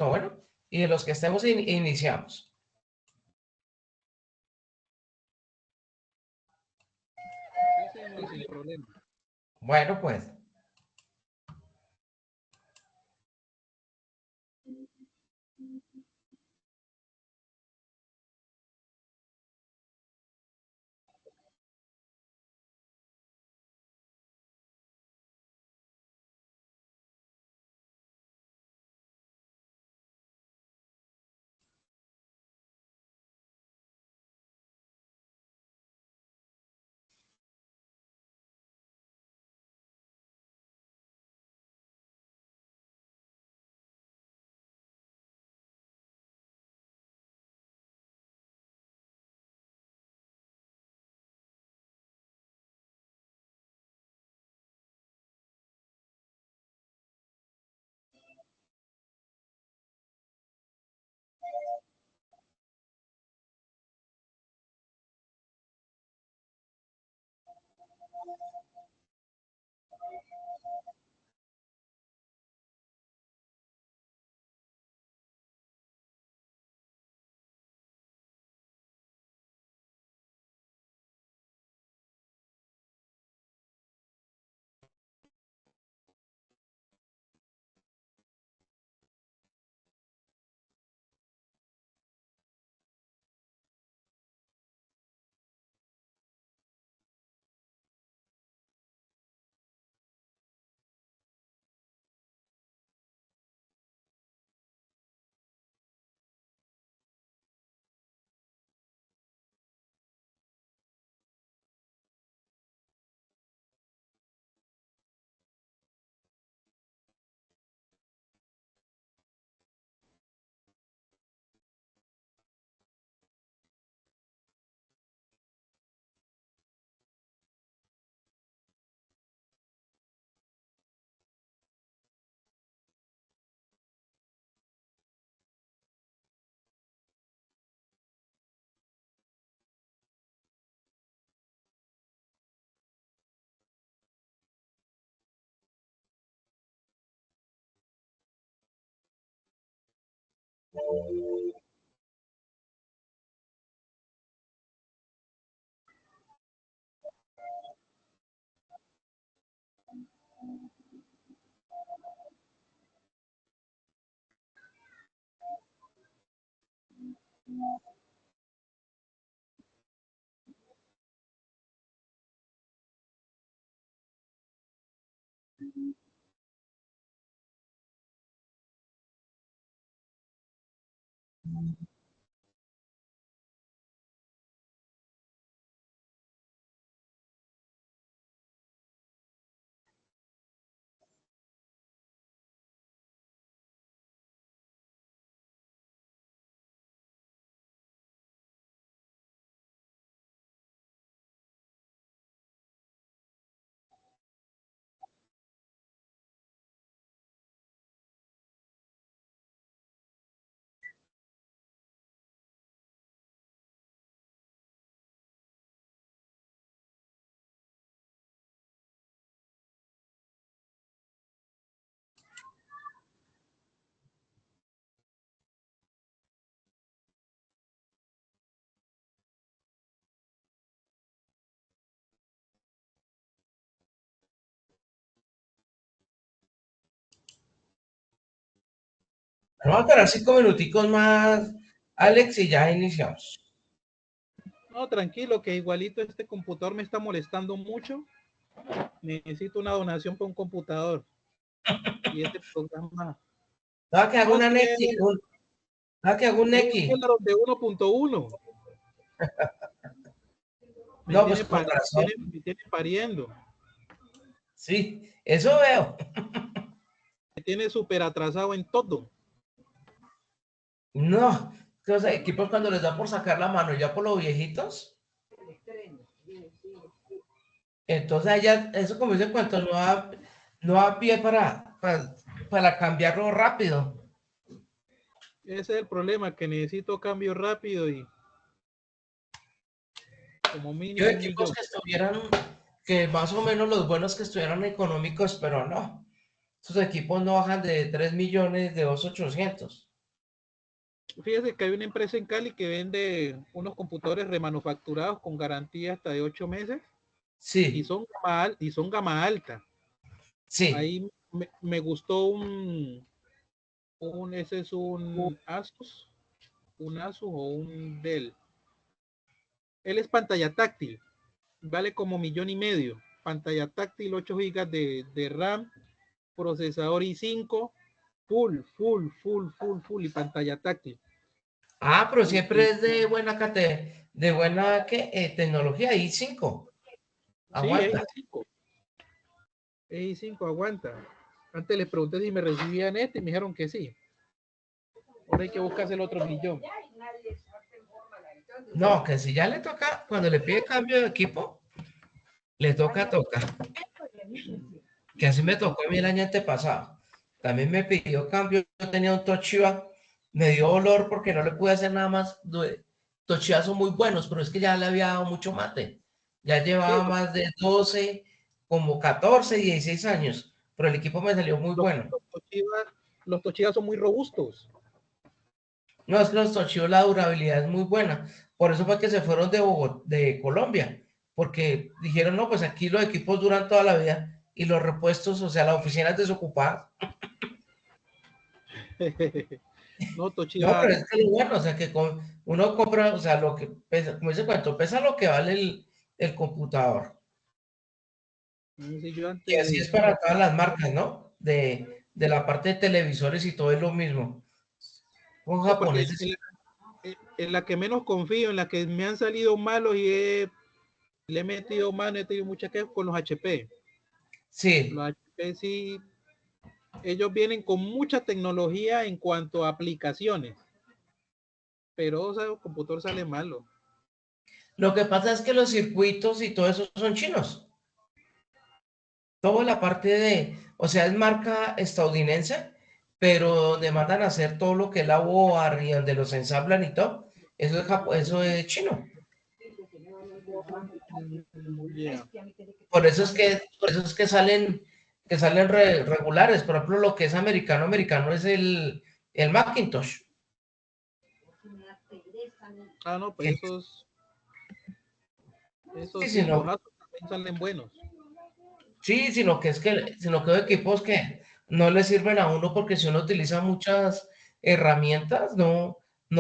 rato, bueno, y de los que estemos iniciamos. Sí, señor, sin problema. Bueno, pues. Vamos a esperar 5 minuticos más, Alex, y ya iniciamos. No, tranquilo, que igualito este computador me está molestando mucho. Necesito una donación para un computador. Y este programa. ¿Sabes que hago No, es una que Neki? ¿Sabes que hago un es Neki? un de 1.1. No, pues con razón. Me tiene pariendo. Sí, eso veo. Me tiene súper atrasado en todo. No, que los equipos cuando les da por sacar la mano ya por los viejitos, entonces allá, eso como dice cuento, no da pie para cambiarlo rápido. Ese es el problema, que necesito cambio rápido y como Yo mínimo 1.000.000. equipos que estuvieran, que más o menos los buenos que estuvieran económicos, pero no. Esos equipos no bajan de 3 millones de 2.800.000. Fíjese que hay una empresa en Cali que vende unos computadores remanufacturados con garantía hasta de 8 meses y Sí, son gama alta. sí. Ahí me gustó ese es un Asus o un Dell. Él es pantalla táctil, vale como 1.500.000. Pantalla táctil, 8 gigas de RAM, procesador i5, full y pantalla táctil. Ah, pero Y siempre es de buena de buena ¿qué? Tecnología, i5. sí, es Aguanta. i5, es i5, aguanta. Antes les pregunté si me recibían este y me dijeron que sí. Ahora hay que buscarse el otro millón. No, que si ya le toca, cuando le pide cambio de equipo, le toca. Que así me tocó a mí el año antepasado. También me pidió cambio, yo tenía un Toshiba, me dio dolor porque no le pude hacer nada más. Toshiba son muy buenos, pero es que ya le había dado mucho mate. Ya Sí, llevaba más de 12, como 14, 16 años, pero el equipo me salió muy los, bueno. los, Toshiba, los Toshiba son muy robustos. No, es que los Toshiba la durabilidad es muy buena. Por eso fue que se fueron de Colombia, porque dijeron, no, pues aquí los equipos duran toda la vida y los repuestos, o sea, la oficina es desocupada. No, No, Toshiba, pero es que lo bueno, o sea, que uno compra, o sea, lo que pesa, como dice cuánto pesa lo que vale el computador. sí, yo Y así antes, es para todas las marcas, ¿no? De la parte de televisores y todo es lo mismo. Con sí, porque japoneses, en la que menos confío, en la que me han salido malos y le he metido mano, he tenido muchas que con los HP. sí. Los HP sí, ellos vienen con mucha tecnología en cuanto a aplicaciones, pero o sea, el computador sale malo. Lo que pasa es que los circuitos y todo eso son chinos. Toda la parte o sea, es marca estadounidense, pero donde mandan a hacer todo lo que es la board y donde los ensamblan y todo, eso es chino. Yeah. Por eso es que salen regulares. Por ejemplo, lo que es americano es el Macintosh. Ah, no, Que, pues sí, esos Cinco Asus también salen buenos. sí, sino que hay equipos que no le sirven a uno porque si uno utiliza muchas herramientas, no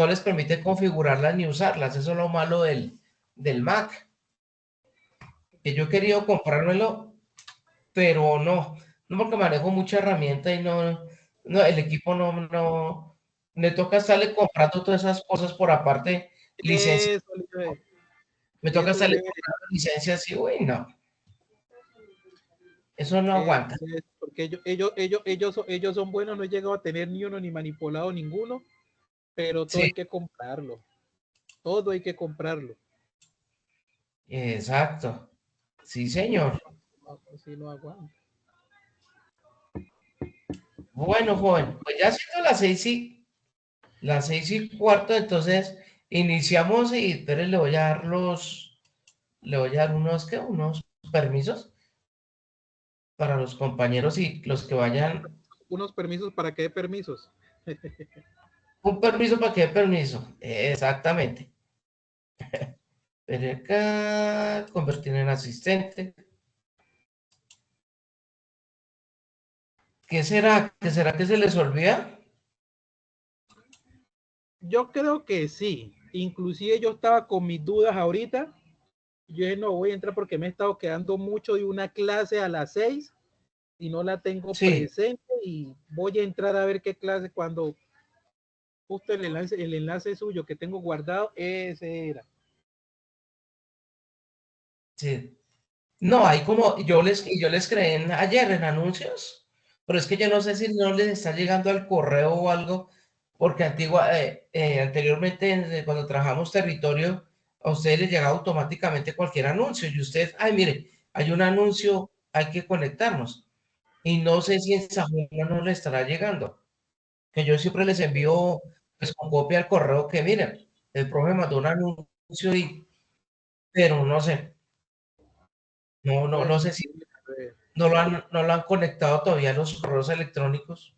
les permite configurarlas ni usarlas. Eso es lo malo del Mac. Que yo he querido comprármelo, pero no porque manejo mucha herramienta y el equipo me toca estarle comprando todas esas cosas por aparte, licencias, Eso, me toca eso le estarle iba a decir. comprando licencias y uy, no, eso no aguanta. Porque ellos son buenos, no he llegado a tener ni uno ni manipulado ninguno, pero todo Sí, hay que comprarlo. Todo hay que comprarlo. exacto. Sí, señor. Así no aguanta. Bueno, joven, pues ya siendo las 6:15, entonces iniciamos y pero le voy a dar unos permisos para los compañeros y los que vayan. Unos permisos para que dé permisos. Un permiso para que dé permiso. Exactamente. Pero acá, convertir en asistente. ¿Qué será? ¿Qué será que se les olvida? Yo creo que sí. Inclusive yo estaba con mis dudas ahorita. Yo dije, no voy a entrar porque me he estado quedando mucho de una clase a las 6 y no la tengo Sí, presente y voy a entrar a ver qué clase cuando justo el enlace suyo que tengo guardado, ese era. sí. No, hay como, yo les creé ayer en anuncios, pero es que yo no sé si no les está llegando al correo o algo, porque anteriormente, cuando trabajamos territorio, a ustedes les llegaba automáticamente cualquier anuncio y usted, ay, mire, hay un anuncio, hay que conectarnos. Y no sé si en Sajuna no le estará llegando, que yo siempre les envío, pues con copia al correo que miren, el profe mandó un anuncio pero no sé, Voy a no sé si escribir, a ver. no lo han conectado todavía a los correos electrónicos.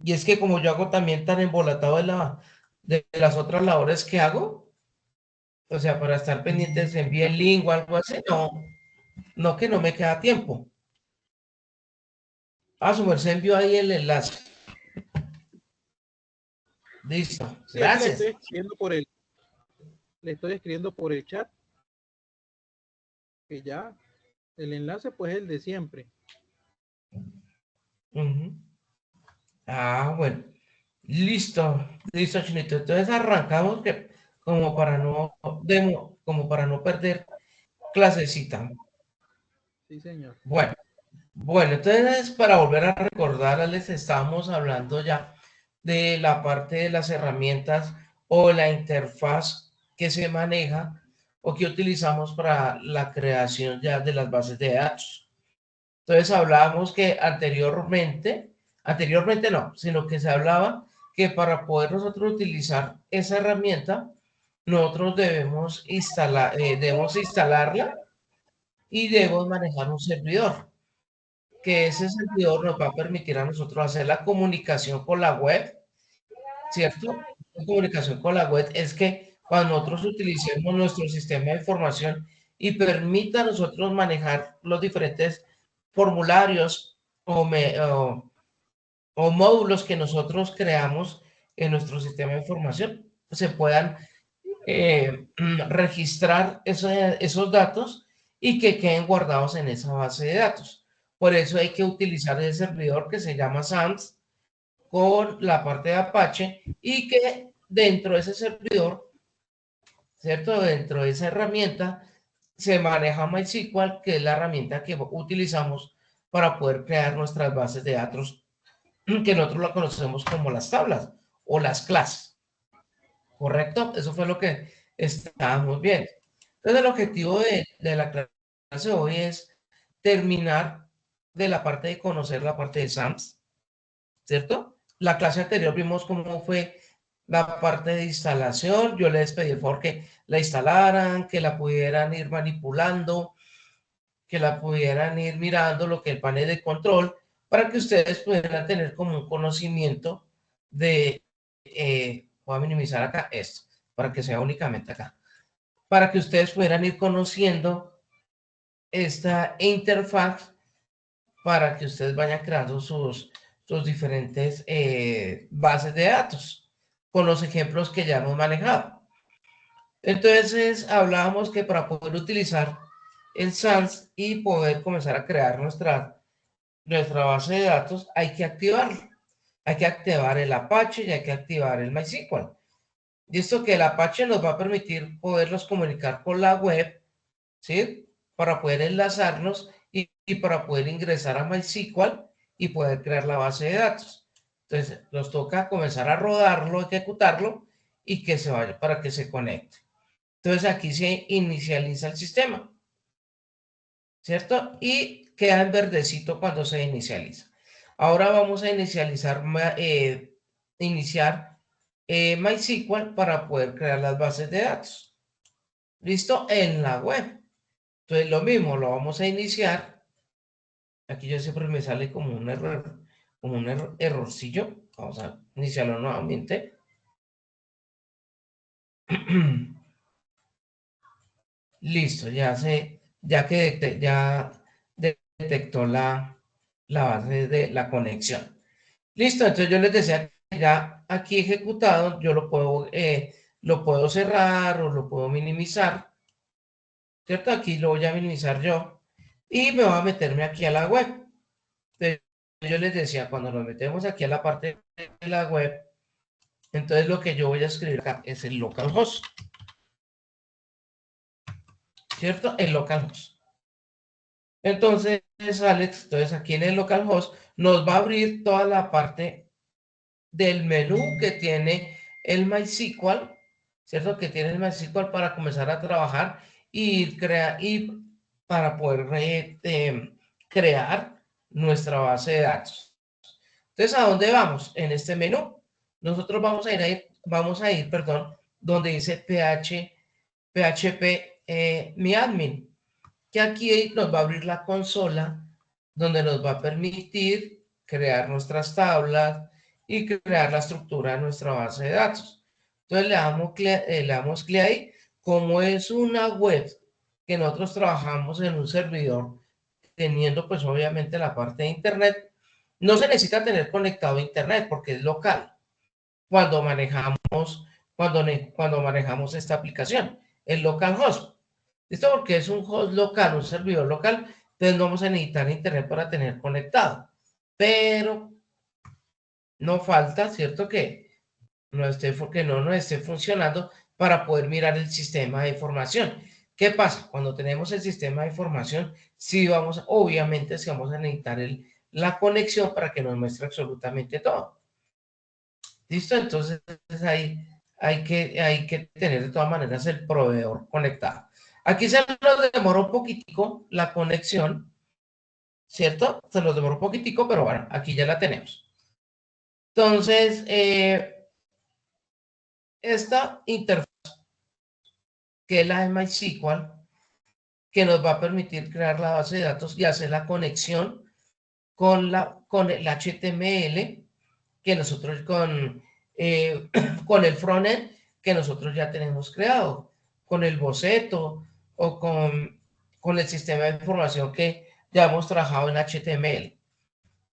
Y es que como yo hago también tan embolatado de las otras labores que hago, o sea, para estar pendientes, envíe el link o algo así, no, no que no me queda tiempo. A su merced envió ahí el enlace. Listo, Sí, aquí gracias. le estoy escribiendo por el chat, que ya el enlace pues es el de siempre. Ujú. Ah, bueno. Listo, listo, Chinito. Entonces arrancamos que, como para no perder clasecita. Sí, señor. Bueno, bueno, entonces para volver a recordar, les estábamos hablando ya de la parte de las herramientas o la interfaz que se maneja o que utilizamos para la creación ya de las bases de datos. Entonces hablábamos que anteriormente no, sino que se hablaba que para poder nosotros utilizar esa herramienta, nosotros debemos instalarla y debemos manejar un servidor, que ese servidor nos va a permitir a nosotros hacer la comunicación con la web, ¿cierto? La comunicación con la web es que cuando nosotros utilicemos nuestro sistema de información y permita a nosotros manejar los diferentes formularios o módulos que nosotros creamos en nuestro sistema de información, se puedan registrar esos datos y que queden guardados en esa base de datos. Por eso hay que utilizar el servidor que se llama SAMS con la parte de Apache y que dentro de ese servidor, ¿cierto? Dentro de esa herramienta se maneja MySQL, que es la herramienta que utilizamos para poder crear nuestras bases de datos, que nosotros la conocemos como las tablas o las clases. ¿Correcto? Eso fue lo que estábamos viendo. Entonces, el objetivo de la clase de hoy es terminar de la parte de conocer la parte de SAMS, ¿cierto? La clase anterior vimos cómo fue la parte de instalación. Yo les pedí el favor que la instalaran, que la pudieran ir manipulando, que la pudieran ir mirando lo que es el panel de control, para que ustedes pudieran tener como un conocimiento de, voy a minimizar acá esto, para que sea únicamente acá, para que ustedes pudieran ir conociendo esta interfaz para que ustedes vayan creando sus diferentes bases de datos con los ejemplos que ya hemos manejado. Entonces, hablábamos que para poder utilizar el SANS y poder comenzar a crear nuestra base de datos, hay que activarlo. Hay que activar el Apache y hay que activar el MySQL. Y esto que el Apache nos va a permitir poderlos comunicar con la web, ¿sí? Para poder enlazarnos y para poder ingresar a MySQL y poder crear la base de datos. Entonces, nos toca comenzar a rodarlo, ejecutarlo y que se vaya para que se conecte. Entonces, aquí se inicializa el sistema, ¿cierto? Y queda en verdecito cuando se inicializa. Ahora vamos a iniciar MySQL para poder crear las bases de datos. ¿Listo? En la web. Entonces, lo mismo, lo vamos a iniciar. Aquí yo siempre me sale como un error, errorcillo. Vamos a iniciarlo nuevamente. Listo, ya detectó la base de la conexión. Listo, entonces yo les decía que ya aquí ejecutado, yo lo puedo cerrar o lo puedo minimizar, ¿cierto? Aquí lo voy a minimizar yo y me voy a meterme aquí a la web. Entonces, yo les decía, cuando nos metemos aquí a la parte de la web, entonces lo que yo voy a escribir acá es el localhost, ¿cierto? El localhost. Entonces, Alex, entonces aquí en el localhost nos va a abrir toda la parte del menú que tiene el MySQL, ¿cierto? Que tiene el MySQL para comenzar a trabajar y para poder crear nuestra base de datos. Entonces, ¿a dónde vamos? En este menú. Nosotros vamos a ir, perdón, donde dice PHP mi admin, que aquí nos va a abrir la consola donde nos va a permitir crear nuestras tablas, y crear la estructura de nuestra base de datos. Entonces le damos clic ahí. Como es una web que nosotros trabajamos en un servidor, teniendo pues obviamente la parte de internet, no se necesita tener conectado a internet porque es local cuando cuando manejamos esta aplicación, el localhost. ¿Listo? Porque es un host local, un servidor local, entonces no vamos a necesitar internet para tener conectado. Pero no falta, ¿cierto? Que no nos esté funcionando para poder mirar el sistema de información. ¿Qué pasa? Cuando tenemos el sistema de información, sí obviamente sí vamos a necesitar la conexión para que nos muestre absolutamente todo. ¿Listo? Entonces ahí hay que tener de todas maneras el proveedor conectado. Aquí se nos demoró un poquitico la conexión, ¿cierto? Se nos demoró un poquitico, pero bueno, aquí ya la tenemos. Entonces, esta interfaz, que es la de MySQL, que nos va a permitir crear la base de datos y hacer la conexión con el HTML que nosotros con el frontend que nosotros ya tenemos creado, con el boceto o con el sistema de información que ya hemos trabajado en HTML.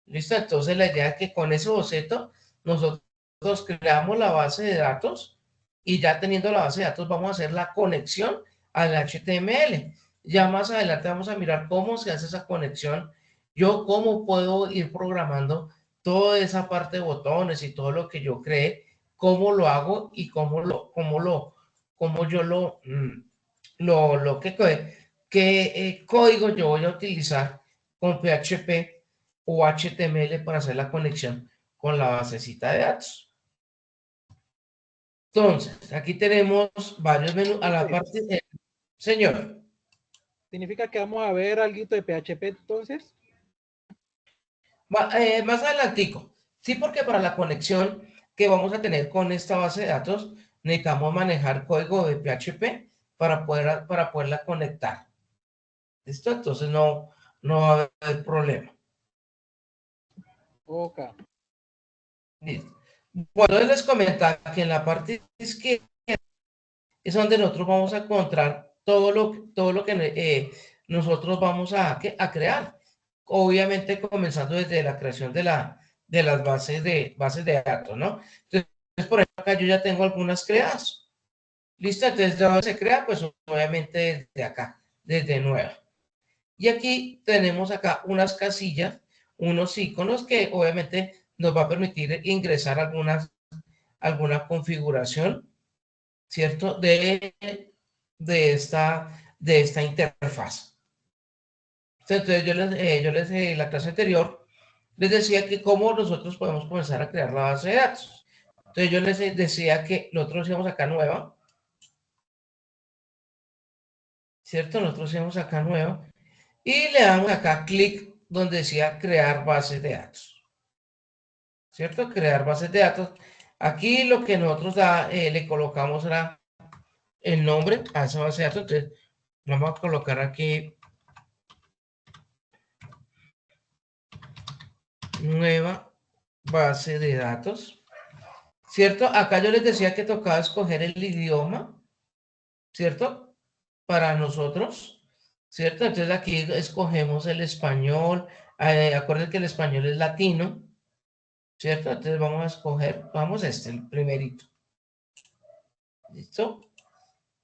¿Listo? Entonces la idea es que con ese boceto nosotros creamos la base de datos y ya teniendo la base de datos vamos a hacer la conexión al HTML. Ya más adelante vamos a mirar cómo se hace esa conexión. Yo cómo puedo ir programando toda esa parte de botones y todo lo que yo cree, cómo lo hago y cómo yo qué código yo voy a utilizar con PHP o HTML para hacer la conexión con la basecita de datos. Entonces, aquí tenemos varios menús a la parte de... Señor. ¿Significa que vamos a ver algo de PHP entonces? Más adelantico. Sí, porque para la conexión que vamos a tener con esta base de datos, necesitamos manejar código de PHP para poderla conectar. ¿Listo? Entonces no va a haber problema. Ok. Listo. Bueno, les comentaba que en la parte izquierda es donde nosotros vamos a encontrar todo lo que nosotros vamos a crear. Obviamente comenzando desde la creación de las bases de datos, ¿no? Entonces, por ejemplo, acá yo ya tengo algunas creadas. ¿Listo? Entonces, ¿de dónde se crea? Pues obviamente desde acá, desde nueva. Y aquí tenemos acá unas casillas, unos iconos que obviamente nos va a permitir ingresar alguna configuración, ¿cierto? De esta interfaz. Entonces la clase anterior les decía que cómo nosotros podemos comenzar a crear la base de datos. Entonces yo les decía que nosotros íbamos acá nueva, ¿cierto? Nosotros íbamos acá nueva y le damos acá clic donde decía crear bases de datos, ¿cierto? Crear bases de datos. Aquí lo que nosotros le colocamos era el nombre a esa base de datos. Entonces vamos a colocar aquí nueva base de datos, ¿cierto? Acá yo les decía que tocaba escoger el idioma, ¿cierto? Para nosotros, ¿cierto? Entonces aquí escogemos el español. Acuérdense que el español es latino, ¿cierto? Entonces vamos a escoger, el primerito. ¿Listo?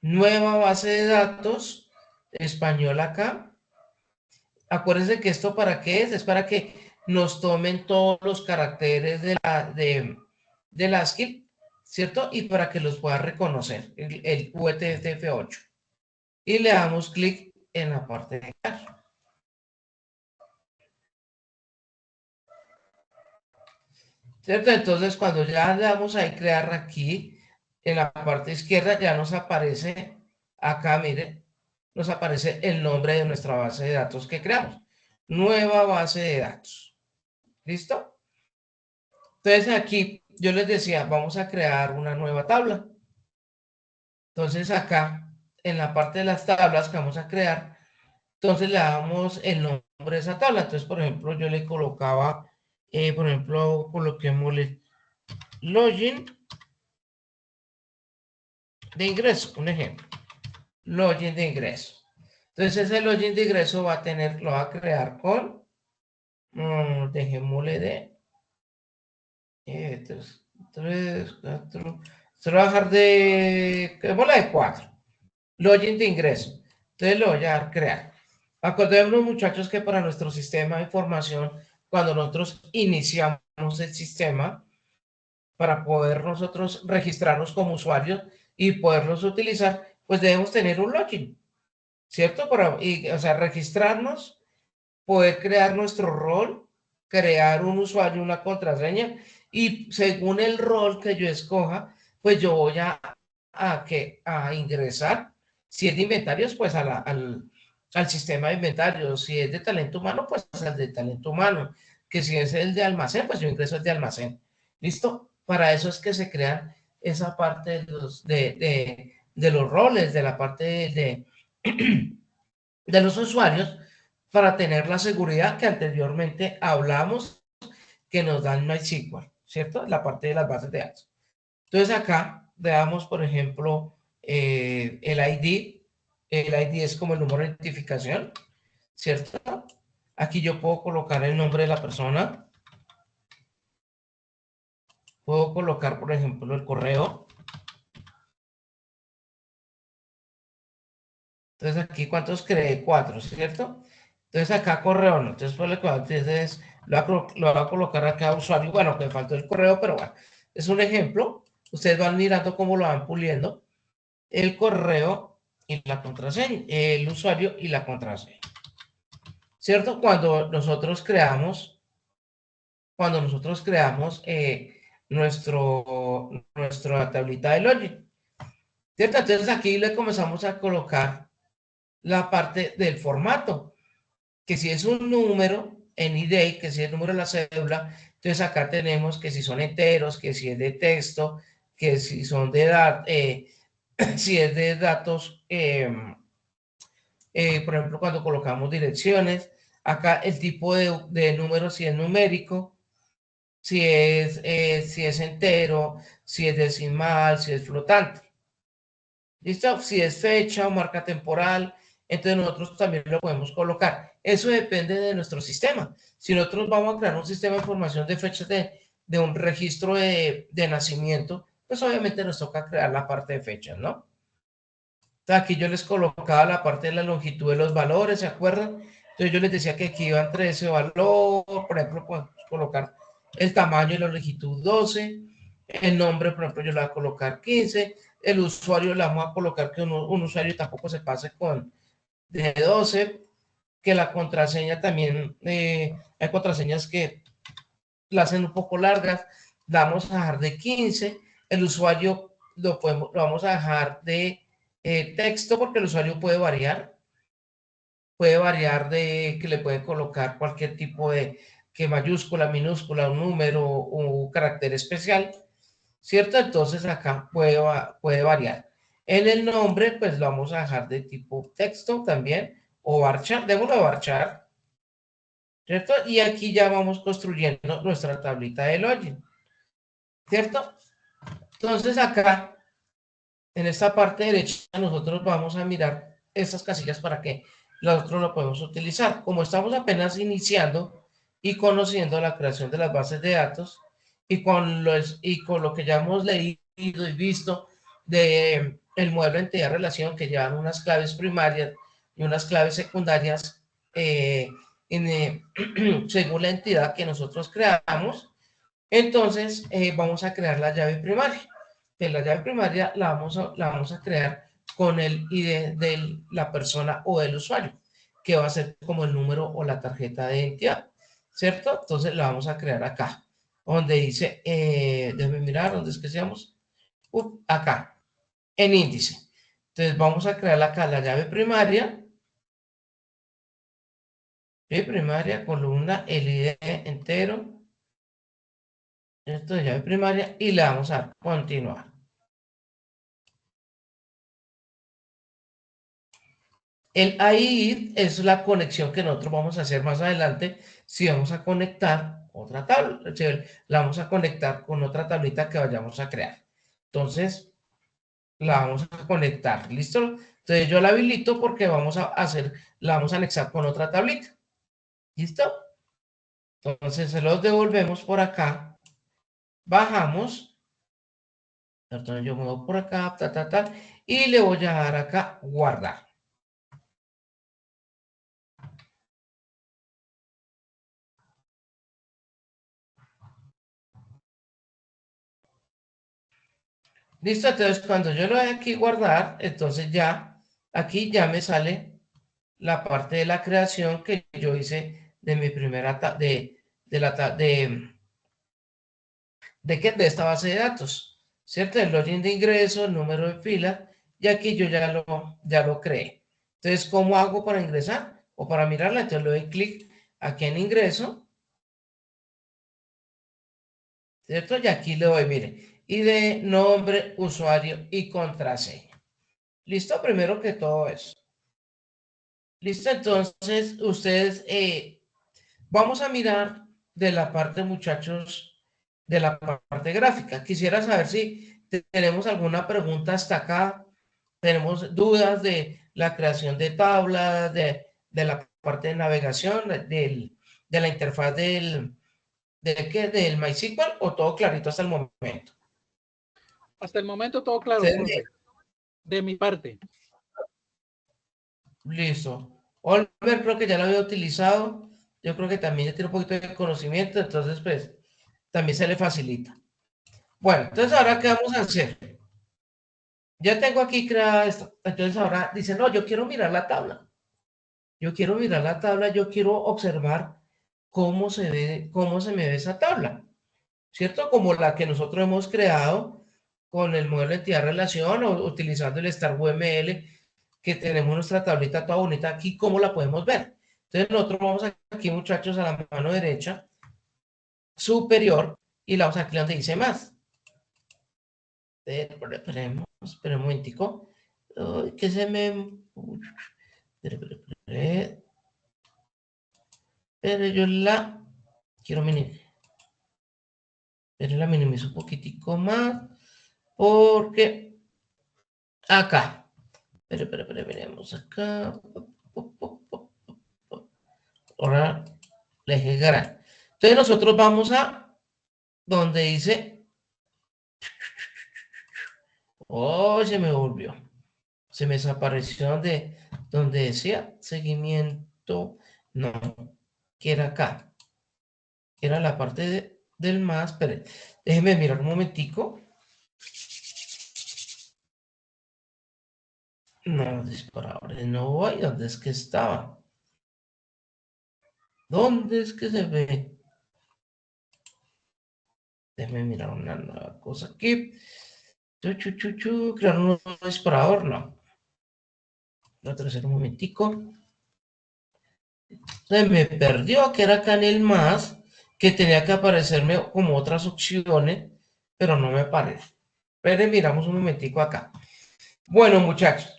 Nueva base de datos, español acá. Acuérdense que esto para qué es para que nos tomen todos los caracteres del ASCII, ¿cierto? Y para que los pueda reconocer, el UTF-8. Y le damos clic en la parte de crear. ¿Cierto? Entonces, cuando ya le damos a crear aquí, en la parte izquierda, ya nos aparece acá, mire, nos aparece el nombre de nuestra base de datos que creamos. Nueva base de datos. ¿Listo? Entonces, aquí yo les decía, vamos a crear una nueva tabla. Entonces, acá, en la parte de las tablas que vamos a crear, entonces le damos el nombre de esa tabla. Entonces, por ejemplo, yo le colocaba, por ejemplo, coloquémosle login de ingreso, un ejemplo, login de ingreso. Entonces ese login de ingreso va a tener, lo va a crear con, dejémosle de 3, 4, se lo va a dejar de, bola de 4, login de ingreso. Entonces lo voy a dar crear. Acordémonos, muchachos, que para nuestro sistema de información, cuando nosotros iniciamos el sistema, para poder nosotros registrarnos como usuarios y poderlos utilizar, pues debemos tener un login, ¿cierto? O sea, registrarnos, poder crear nuestro rol, crear un usuario, una contraseña, y según el rol que yo escoja, pues yo voy a ingresar. Si es de inventarios, pues al sistema de inventarios. Si es de talento humano, pues al de talento humano. Que si es el de almacén, pues yo ingreso el de almacén. ¿Listo? Para eso es que se crean esa parte de los roles, de la parte de los usuarios, para tener la seguridad que anteriormente hablamos que nos dan MySQL, ¿cierto? La parte de las bases de datos. Entonces acá veamos, por ejemplo, el ID. El ID es como el número de identificación, ¿cierto? Aquí yo puedo colocar el nombre de la persona. Puedo colocar, por ejemplo, el correo. Entonces aquí, ¿cuántos creé? 4, ¿cierto? Entonces acá correo, ¿no? Entonces, pues, lo voy a colocar acá usuario. Bueno, me faltó el correo, pero bueno, es un ejemplo. Ustedes van mirando cómo lo van puliendo. El correo y la contraseña, el usuario y la contraseña. ¿Cierto? Cuando nosotros creamos nuestra tablita de login. ¿Cierto? Entonces aquí le comenzamos a colocar la parte del formato, que si es un número en ID, que si es el número de la cédula, entonces acá tenemos que si son enteros, que si es de texto, que si son si es de datos, por ejemplo, cuando colocamos direcciones, acá el tipo de número, si es numérico, si es entero, si es decimal, si es flotante. ¿Listo? Si es fecha o marca temporal, entonces nosotros también lo podemos colocar. Eso depende de nuestro sistema. Si nosotros vamos a crear un sistema de información de fechas de un registro de nacimiento, pues obviamente nos toca crear la parte de fechas, ¿no? Entonces aquí yo les colocaba la parte de la longitud de los valores, ¿se acuerdan? Entonces yo les decía que aquí iban 13 valor, por ejemplo, podemos colocar el tamaño y la longitud 12, el nombre, por ejemplo, yo le voy a colocar 15, el usuario le vamos a colocar que un usuario tampoco se pase con de 12, que la contraseña también, hay contraseñas que la hacen un poco largas, la vamos a dejar de 15, el usuario lo vamos a dejar de texto porque el usuario puede variar de que le pueden colocar cualquier tipo de que mayúscula, minúscula, un número o un carácter especial, ¿cierto? Entonces acá puede variar. En el nombre, pues lo vamos a dejar de tipo texto también, o varchar, démoslo de varchar, ¿cierto? Y aquí ya vamos construyendo nuestra tablita de login, ¿cierto? Entonces acá, en esta parte derecha, nosotros vamos a mirar estas casillas para que nosotros lo podemos utilizar. Como estamos apenas iniciando y conociendo la creación de las bases de datos y con lo que ya hemos leído y visto de el modelo de entidad relación que llevan unas claves primarias y unas claves secundarias eh, según la entidad que nosotros creamos, entonces vamos a crear la llave primaria. Que la llave primaria la vamos a crear con el ID de la persona o del usuario, que va a ser como el número o la tarjeta de identidad, ¿cierto? Entonces la vamos a crear acá, donde dice, déjenme mirar, ¿dónde es que seamos? Acá, en índice. Entonces vamos a crear acá la llave primaria, columna, el ID entero, esto de llave primaria, y le vamos a continuar. El IID es la conexión que nosotros vamos a hacer más adelante si vamos a conectar otra tabla, la vamos a conectar con otra tablita que vayamos a crear. Entonces, la vamos a conectar, ¿listo? Entonces yo la habilito porque vamos a hacer, la vamos a anexar con otra tablita, ¿listo? Entonces se los devolvemos por acá, bajamos, entonces yo me voy por acá, y le voy a dar acá guardar. Listo, entonces cuando yo lo doy aquí guardar, entonces ya, aquí ya me sale la parte de la creación que yo hice de mi primera, de esta base de datos, ¿cierto? El login de ingreso, el número de fila, y aquí yo ya lo creé. Entonces, ¿cómo hago para ingresar o para mirarla? Entonces le doy clic aquí en ingreso, ¿cierto? Y aquí le doy, mire, ID, nombre, usuario y contraseña. ¿Listo? Primero que todo eso. Listo, entonces ustedes, vamos a mirar de la parte, muchachos, de la parte gráfica. Quisiera saber si tenemos alguna pregunta hasta acá. Tenemos dudas de la creación de tablas, de la parte de navegación, de la interfaz del MySQL, o todo clarito hasta el momento. Hasta el momento todo claro, profe. De mi parte. Listo. Oliver creo que ya lo había utilizado. Yo creo que también ya tiene un poquito de conocimiento, entonces pues también se le facilita. Bueno, entonces ahora, ¿qué vamos a hacer? Ya tengo aquí creada esto. Entonces ahora dice, no, yo quiero mirar la tabla. Yo quiero mirar la tabla, yo quiero observar cómo se me ve esa tabla, ¿cierto? Como la que nosotros hemos creado con el modelo de entidad-relación o utilizando el StarUML, que tenemos nuestra tablita toda bonita aquí, ¿cómo la podemos ver? Entonces nosotros vamos aquí, muchachos, a la mano derecha superior y la vamos a clic donde dice más. Esperemos un momentico. Que se me... Pero yo la quiero minimizar. Pero la minimizo un poquitico más. Porque acá. Pero, veremos acá. Ahora le dije gran. Entonces nosotros vamos a donde dice. Oh, se me volvió. Se me desapareció donde decía seguimiento. No, que era acá. Era la parte del más. Pero déjeme mirar un momentico. No, disparadores no voy. ¿Dónde es que estaba? ¿Dónde es que se ve? Déjeme mirar una nueva cosa aquí. Crear un nuevo disparador, no. Voy a traer un momentico. Se me perdió, que era acá en el más, que tenía que aparecerme como otras opciones, pero no me aparece. Pero miramos un momentico acá. Bueno, muchachos,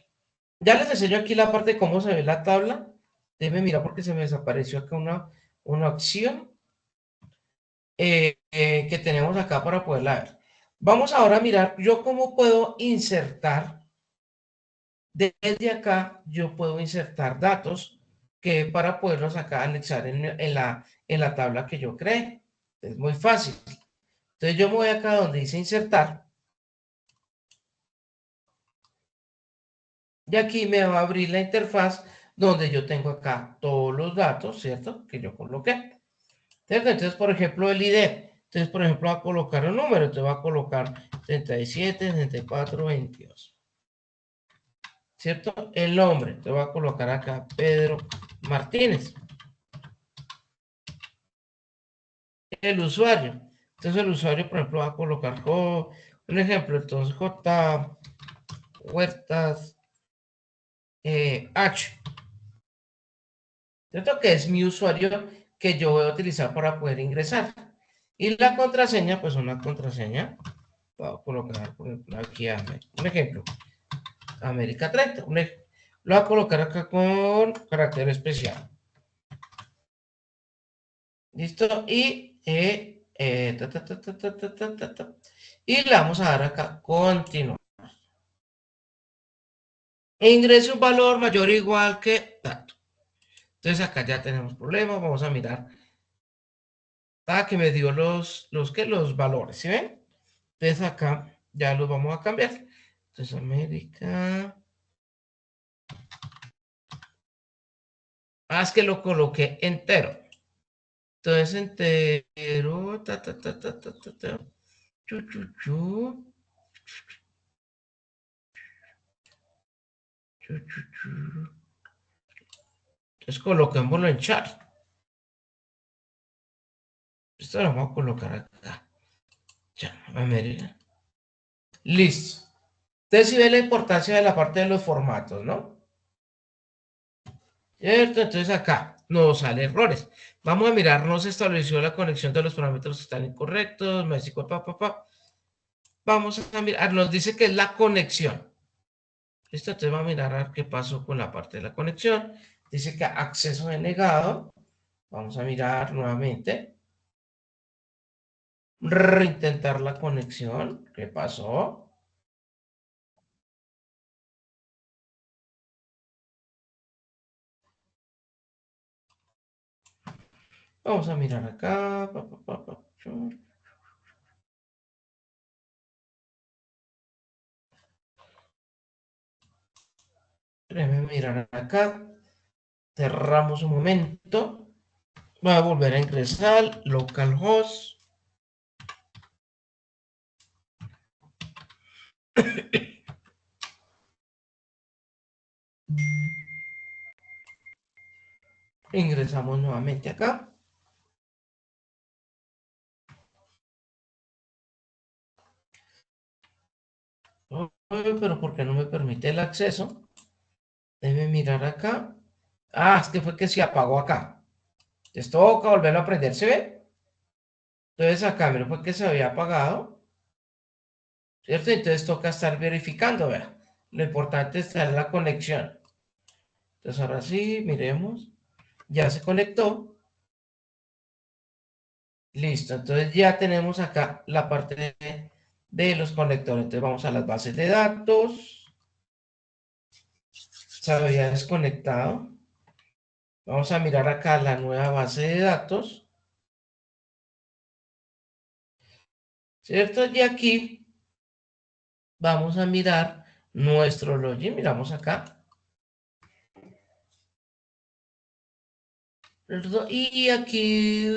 ya les enseño aquí la parte de cómo se ve la tabla. Déjenme mirar porque se me desapareció acá una opción que tenemos acá para poderla ver. Vamos ahora a mirar yo cómo puedo insertar. Desde acá yo puedo insertar datos que para poderlos acá anexar en la tabla que yo creé. Es muy fácil. Entonces yo me voy acá donde dice insertar. Y aquí me va a abrir la interfaz donde yo tengo acá todos los datos, ¿cierto? Que yo coloqué. Entonces, por ejemplo, el ID. Entonces, por ejemplo, va a colocar un número. Entonces va a colocar 37, 64, 22. ¿Cierto? El nombre. Entonces va a colocar acá Pedro Martínez. El usuario. Entonces el usuario, por ejemplo, va a colocar un ejemplo. Entonces J Huertas H. ¿Cierto? Que es mi usuario que yo voy a utilizar para poder ingresar. Y la contraseña, pues una contraseña. Voy a colocar, por ejemplo, aquí un ejemplo. América 30. Lo voy a colocar acá con carácter especial. Listo. Y le vamos a dar acá, continuar. E ingrese un valor mayor o igual que tanto. Entonces acá ya tenemos problemas. Vamos a mirar. Ah, que me dio los valores, ¿sí ven? Entonces acá ya los vamos a cambiar. Entonces América. Ah, es que lo coloqué entero. Entonces entero. Chu, chu, chu. Chu, chu, chu. Entonces coloquémoslo en char. Esto lo vamos a colocar acá. Ya, América. Listo. Entonces, si ve la importancia de la parte de los formatos, ¿no? ¿Cierto? Entonces acá nos sale errores. Vamos a mirar, no se estableció la conexión de los parámetros que están incorrectos. México, Vamos a mirar, nos dice que es la conexión. Listo, entonces vamos a mirar a ver qué pasó con la parte de la conexión. Dice que acceso denegado. Vamos a mirar nuevamente. Reintentar la conexión. ¿Qué pasó? Vamos a mirar acá. Déjame mirar acá. Cerramos un momento. Voy a volver a ingresar. Localhost. Ingresamos nuevamente acá. Pero ¿por qué no me permite el acceso? Déjeme mirar acá. Ah, es que fue que se apagó acá. Les toca volverlo a prender, ¿se ve? Entonces acá, mira, fue que se había apagado, ¿cierto? Entonces toca estar verificando, vea. Lo importante está en la conexión. Entonces ahora sí, miremos. Ya se conectó. Listo. Entonces ya tenemos acá la parte de los conectores. Entonces vamos a las bases de datos. Se había desconectado. Vamos a mirar acá la nueva base de datos. ¿Cierto? Y aquí vamos a mirar nuestro login. Miramos acá. ¿Cierto? Y aquí,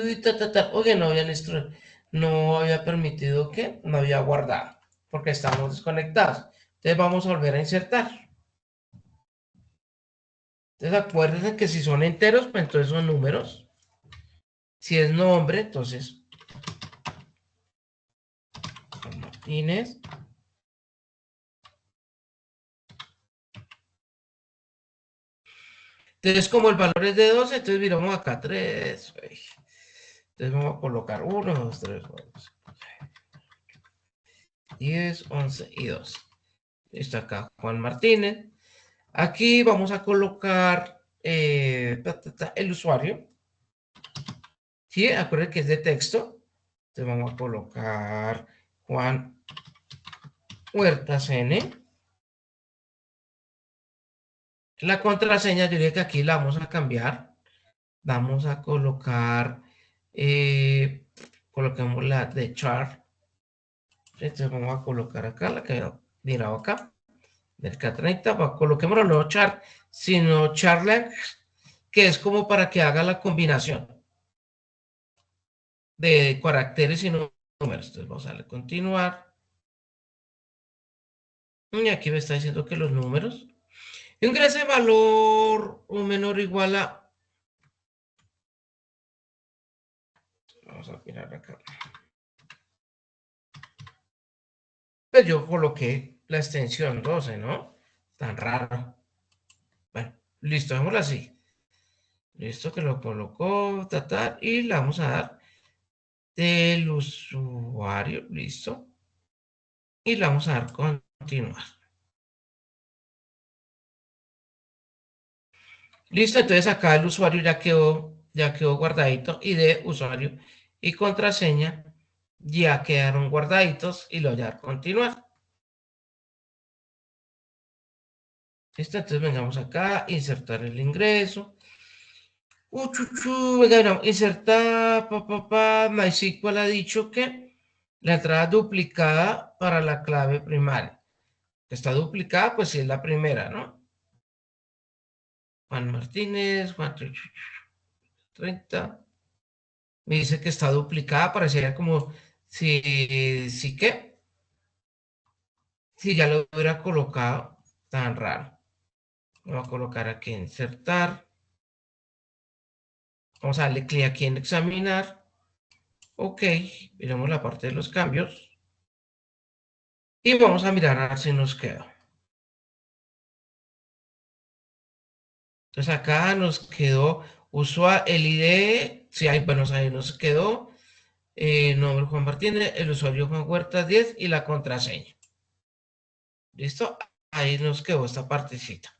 oye, no había permitido que, no había guardado, porque estamos desconectados. Entonces vamos a volver a insertar. Entonces acuérdense que si son enteros, pues entonces son números. Si es nombre, entonces Martínez. Entonces como el valor es de 12, entonces miramos acá 3. Entonces vamos a colocar 1, 2, 3, 4, 10, 11 y 12. Está acá Juan Martínez. Aquí vamos a colocar el usuario. ¿Sí? Acuérdense que es de texto. Entonces vamos a colocar Juan Huertas N. La contraseña, yo diría que aquí la vamos a cambiar. Vamos a colocar, coloquemos la de char. Entonces vamos a colocar acá, la que he mirado acá. Del K30, coloquémoslo no char, sino charlang, que es como para que haga la combinación de caracteres y números. Entonces vamos a darle continuar. Y aquí me está diciendo que los números. Ingrese valor un menor o igual a. Vamos a mirar acá. Pues yo coloqué la extensión 12, ¿no? Tan raro. Bueno, listo, démoslo así. Listo, que lo colocó, y le vamos a dar del usuario, listo. Y le vamos a dar continuar. Listo, entonces acá el usuario ya quedó ya quedó guardadito y de usuario y contraseña ya quedaron guardaditos y lo voy a dar continuar. Listo, entonces vengamos acá, insertar el ingreso. Venga, no, insertar, MySQL ha dicho que la entrada duplicada para la clave primaria. Está duplicada, pues si es la primera, ¿no? Juan Martínez, Juan 30. Me dice que está duplicada, parecería como si que, si ya lo hubiera colocado, tan raro. Lo voy a colocar aquí en insertar. Vamos a darle clic aquí en examinar. Ok, miremos la parte de los cambios. Y vamos a mirar a ver si nos quedó. Entonces acá nos quedó el ID, sí, ahí, bueno, ahí nos quedó nombre Juan Martínez, el usuario Juan Huerta 10 y la contraseña. ¿Listo? Ahí nos quedó esta partecita.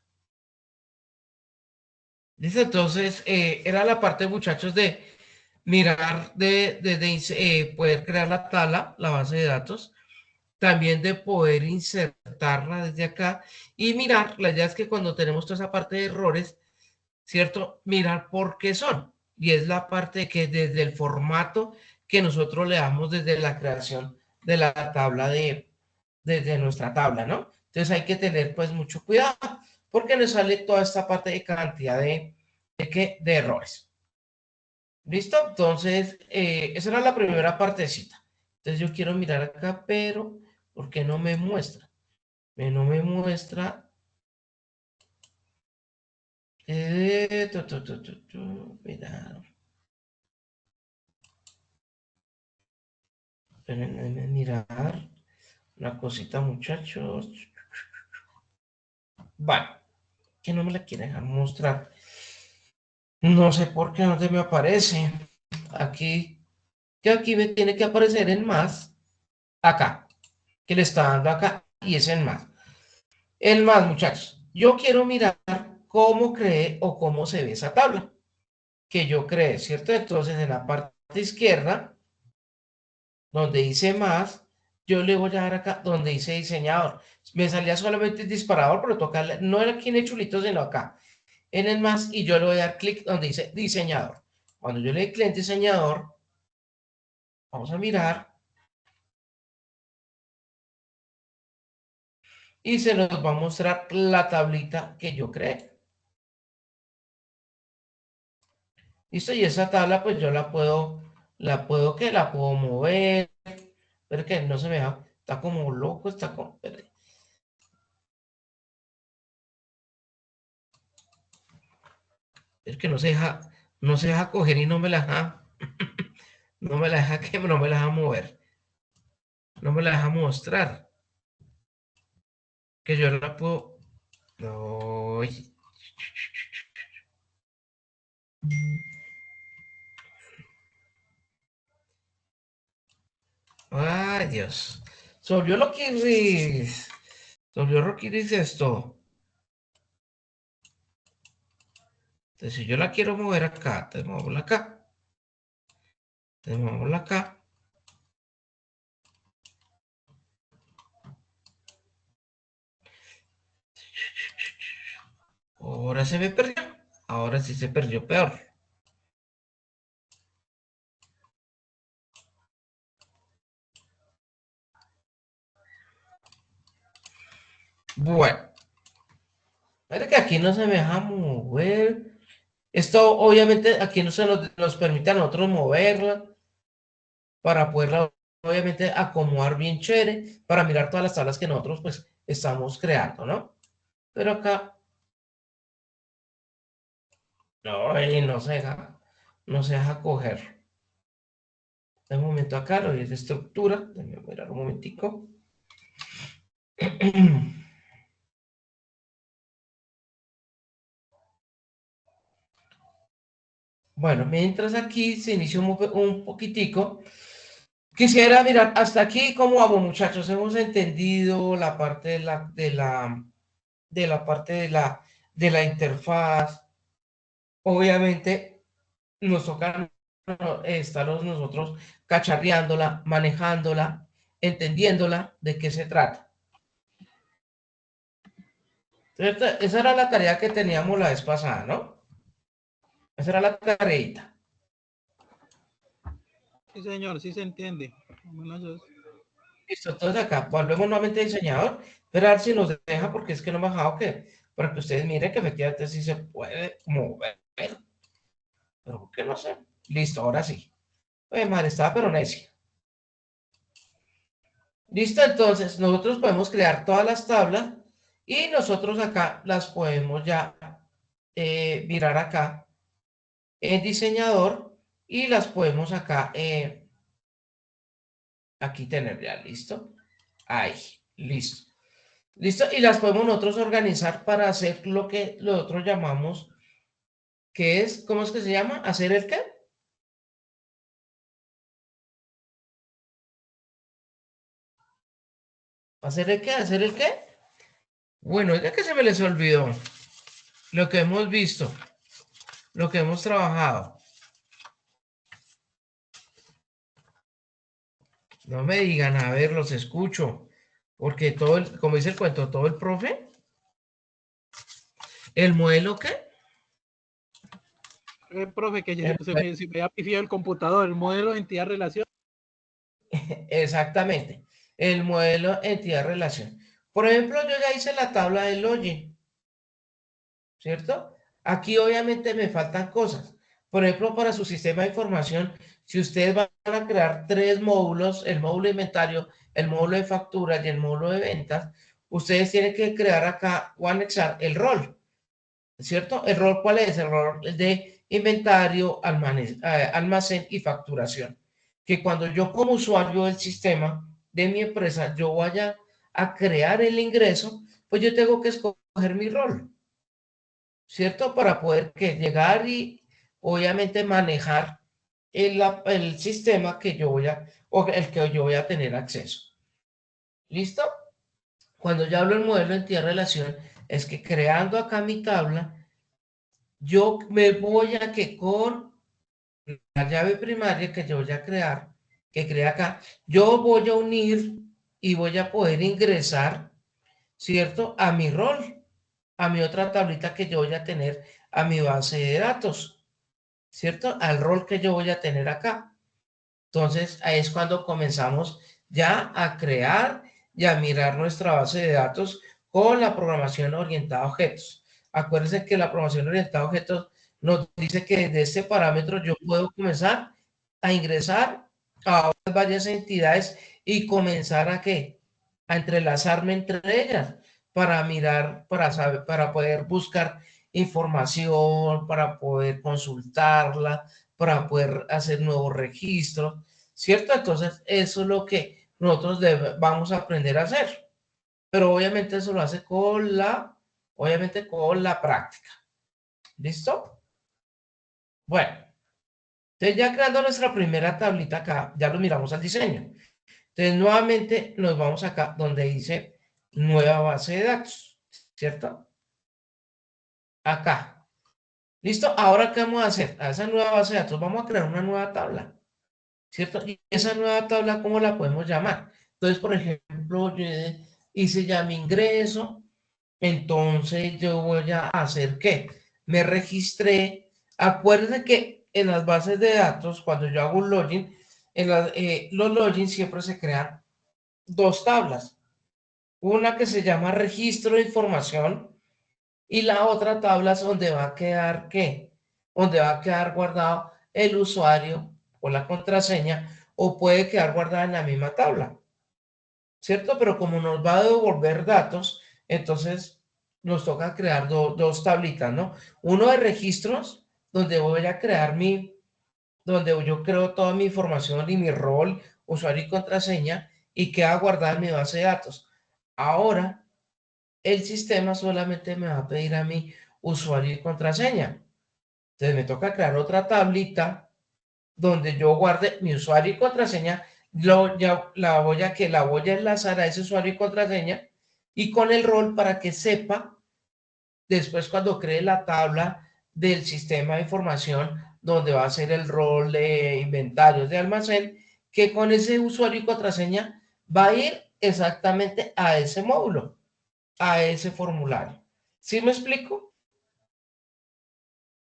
Listo, entonces era la parte, muchachos, de mirar, poder crear la tabla, la base de datos, también de poder insertarla desde acá y mirar, la idea es que cuando tenemos toda esa parte de errores, ¿cierto? Mirar por qué son. Y es la parte que desde el formato que nosotros le damos desde la creación de la tabla desde nuestra tabla, ¿no? Entonces hay que tener pues mucho cuidado porque nos sale toda esta parte de cantidad de errores. ¿Listo? Entonces, esa era la primera partecita. Entonces yo quiero mirar acá, pero ¿por qué no me muestra? No me muestra. Mira. Espérenme mirar una cosita, muchachos. Vale, que no me la quiere dejar mostrar. No sé por qué no te me aparece. Aquí, que aquí me tiene que aparecer en más. Acá, que le está dando acá y es en más. En más, muchachos. Yo quiero mirar cómo creé o cómo se ve esa tabla que yo creé, ¿cierto? Entonces, en la parte izquierda, donde dice más, yo le voy a dar acá donde dice diseñador. Me salía solamente el disparador, pero tocarle, no era aquí en el chulito, sino acá, en el más, y yo le voy a dar clic donde dice diseñador. Cuando yo le dé clic en diseñador, vamos a mirar, y se nos va a mostrar la tablita que yo creé. ¿Listo? Y esa tabla, pues yo la puedo mover, pero que no se me deja, está como loco, está como, es que no se deja coger y no me la deja, no me la deja que no me la deja mover, no me la deja mostrar, que yo la puedo, no, ay Dios, volvió lo que es, volvió lo que dice esto. Entonces, si yo la quiero mover acá, te muevo acá, te muevo acá. Ahora se me perdió. Ahora sí se perdió peor. Bueno, parece que aquí no se me deja mover. Esto obviamente aquí no se nos permite a nosotros moverla para poderla obviamente acomodar bien chévere para mirar todas las tablas que nosotros pues estamos creando, ¿no? Pero acá no, no se deja coger. De momento acá lo es de estructura. Déjenme mirar un momentico. Bueno, mientras aquí se inicia un poquitico, quisiera mirar hasta aquí cómo vamos, muchachos. Hemos entendido la parte de la parte de la interfaz. Obviamente nos toca estar nosotros cacharreándola, manejándola, entendiéndola, de qué se trata. Entonces, esa era la tarea que teníamos la vez pasada, ¿no? Esa era la tareita. Sí, señor, sí se entiende. Listo, entonces acá volvemos nuevamente a diseñador, pero a ver si nos deja, porque es que no me ha dejado que, para que ustedes miren que efectivamente sí se puede mover, pero ¿por qué no sé? Listo, ahora sí. Oye, madre, estaba pero necia. Listo, entonces nosotros podemos crear todas las tablas y nosotros acá las podemos ya mirar acá en diseñador y las podemos acá, aquí tener ya, listo. Ahí, listo. Listo, y las podemos nosotros organizar para hacer lo que nosotros llamamos, que es, ¿cómo es que se llama? ¿Hacer el qué? ¿Hacer el qué? ¿Hacer el qué? Bueno, ya que se me les olvidó lo que hemos visto, lo que hemos trabajado. No me digan, a ver, los escucho, porque todo, como dice el cuento, todo el profe, ¿el modelo qué? Profe, que El se me había pifiado el computador, el modelo de entidad relación. exactamente, el modelo entidad-relación. Por ejemplo, yo ya hice la tabla del login, ¿cierto? Aquí obviamente me faltan cosas. Por ejemplo, para su sistema de información, si ustedes van a crear 3 módulos, el módulo de inventario, el módulo de facturas y el módulo de ventas, ustedes tienen que crear acá o anexar el rol, ¿cierto? ¿El rol cuál es? El rol de inventario, almacén y facturación. Que cuando yo como usuario del sistema de mi empresa, yo vaya a crear el ingreso, pues yo tengo que escoger mi rol, ¿cierto? Para poder que llegar y obviamente manejar el sistema que yo voy a, o el que yo voy a tener acceso. ¿Listo? Cuando yo hablo del modelo de entidad relación, es que creando acá mi tabla, yo me voy a que con la llave primaria que yo voy a crear, que crea acá, yo voy a unir y voy a poder ingresar, ¿cierto? A mi rol, a mi otra tablita que yo voy a tener, a mi base de datos, ¿cierto? Al rol que yo voy a tener acá. Entonces, ahí es cuando comenzamos ya a crear y a mirar nuestra base de datos con la programación orientada a objetos. Acuérdense que la programación orientada a objetos nos dice que desde este parámetro yo puedo comenzar a ingresar a varias entidades y comenzar a qué? A entrelazarme entre ellas para mirar, para saber, para poder buscar información, para poder consultarla, para poder hacer nuevos registros, ¿cierto? Entonces, eso es lo que nosotros vamos a aprender a hacer. Pero obviamente eso lo hace obviamente con la práctica. ¿Listo? Bueno, entonces ya creando nuestra primera tablita acá, ya lo miramos al diseño. Entonces, nuevamente nos vamos acá donde dice nueva base de datos, ¿cierto? Acá. ¿Listo? Ahora, ¿qué vamos a hacer? A esa nueva base de datos vamos a crear una nueva tabla, ¿cierto? Y esa nueva tabla, ¿cómo la podemos llamar? Entonces, por ejemplo, yo hice ya mi ingreso, entonces yo voy a hacer ¿qué? Me registré. Acuérdense que en las bases de datos, cuando yo hago un login, los logins siempre se crean 2 tablas. Una que se llama registro de información y la otra tabla es donde va a quedar ¿qué? Donde va a quedar guardado el usuario o la contraseña o puede quedar guardada en la misma tabla, ¿cierto? Pero como nos va a devolver datos, entonces nos toca crear 2 tablitas, ¿no? Uno de registros, donde voy a crear donde yo creo toda mi información y mi rol, usuario y contraseña, y queda guardada en mi base de datos. Ahora, el sistema solamente me va a pedir a mí usuario y contraseña. Entonces me toca crear otra tablita donde yo guarde mi usuario y contraseña, ya la voy a enlazar a ese usuario y contraseña y con el rol para que sepa después cuando cree la tabla del sistema de información donde va a ser el rol de inventarios de almacén, que con ese usuario y contraseña va a ir exactamente a ese módulo, a ese formulario. ¿Sí me explico?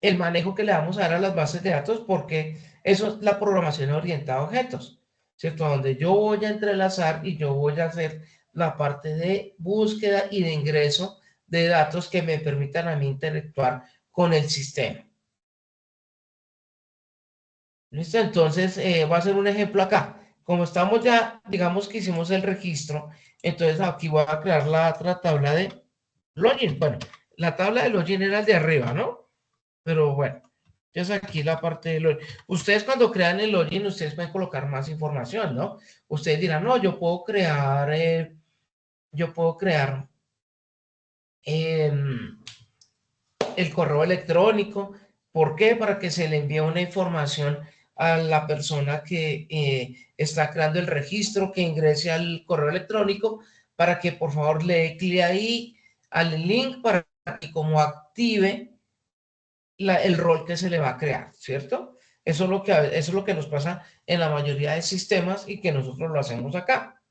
El manejo que le vamos a dar a las bases de datos, porque eso es la programación orientada a objetos, ¿cierto? Donde yo voy a entrelazar y yo voy a hacer la parte de búsqueda y de ingreso de datos que me permitan a mí interactuar con el sistema. ¿Listo? Entonces, voy a hacer un ejemplo acá. Como estamos ya, digamos que hicimos el registro, entonces aquí voy a crear la otra tabla de login. Bueno, la tabla de login era el de arriba, ¿no? Pero bueno, entonces aquí la parte de login. Ustedes cuando crean el login, ustedes pueden colocar más información, ¿no? Ustedes dirán, no, yo puedo crear el correo electrónico. ¿Por qué? Para que se le envíe una información a la persona que está creando el registro, que ingrese al correo electrónico, para que por favor le dé clic ahí al link para que como active el rol que se le va a crear, ¿cierto? Eso es lo que nos pasa en la mayoría de sistemas y que nosotros lo hacemos acá,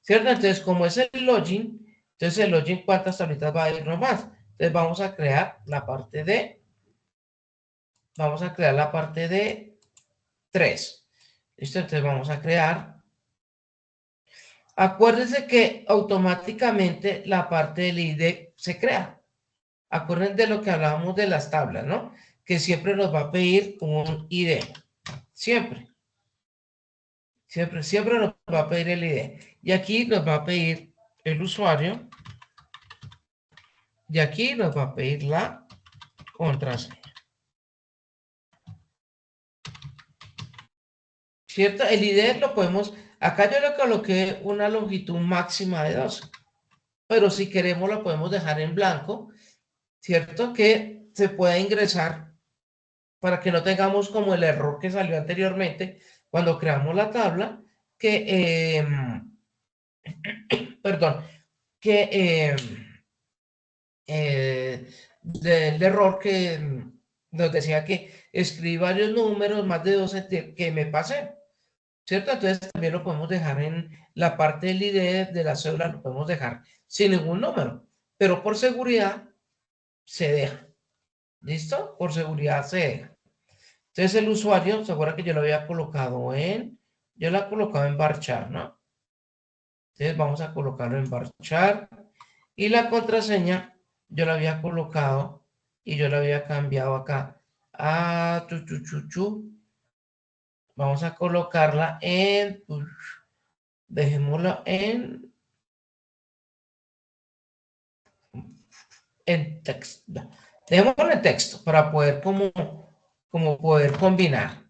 ¿cierto? Entonces, como es el login, entonces el login, ¿cuántas tablitas va a ir nomás? Entonces vamos a crear la parte de, vamos a crear la parte de 3. ¿Listo? Entonces vamos a crear. Acuérdense que automáticamente la parte del ID se crea. Acuérdense de lo que hablábamos de las tablas, ¿no? Que siempre nos va a pedir un ID. Siempre. Siempre nos va a pedir el ID. Y aquí nos va a pedir el usuario. Y aquí nos va a pedir la contraseña. ¿Cierto? El ID lo podemos... Acá yo le coloqué una longitud máxima de 12. Pero si queremos lo podemos dejar en blanco. ¿Cierto? Que se pueda ingresar para que no tengamos como el error que salió anteriormente cuando creamos la tabla. Que... perdón. Que... del error que nos decía que escribí varios números, más de 12 que me pasé, ¿cierto? Entonces también lo podemos dejar en la parte del ID de la cédula, lo podemos dejar sin ningún número, pero por seguridad se deja, ¿listo? Por seguridad se deja. Entonces el usuario, ¿se acuerda que yo lo había colocado yo lo he colocado en varchar, ¿no? Entonces vamos a colocarlo en varchar y la contraseña yo la había colocado y yo la había cambiado acá a Vamos a colocarla dejémosla en texto. Dejémosla en texto para poder como poder combinar.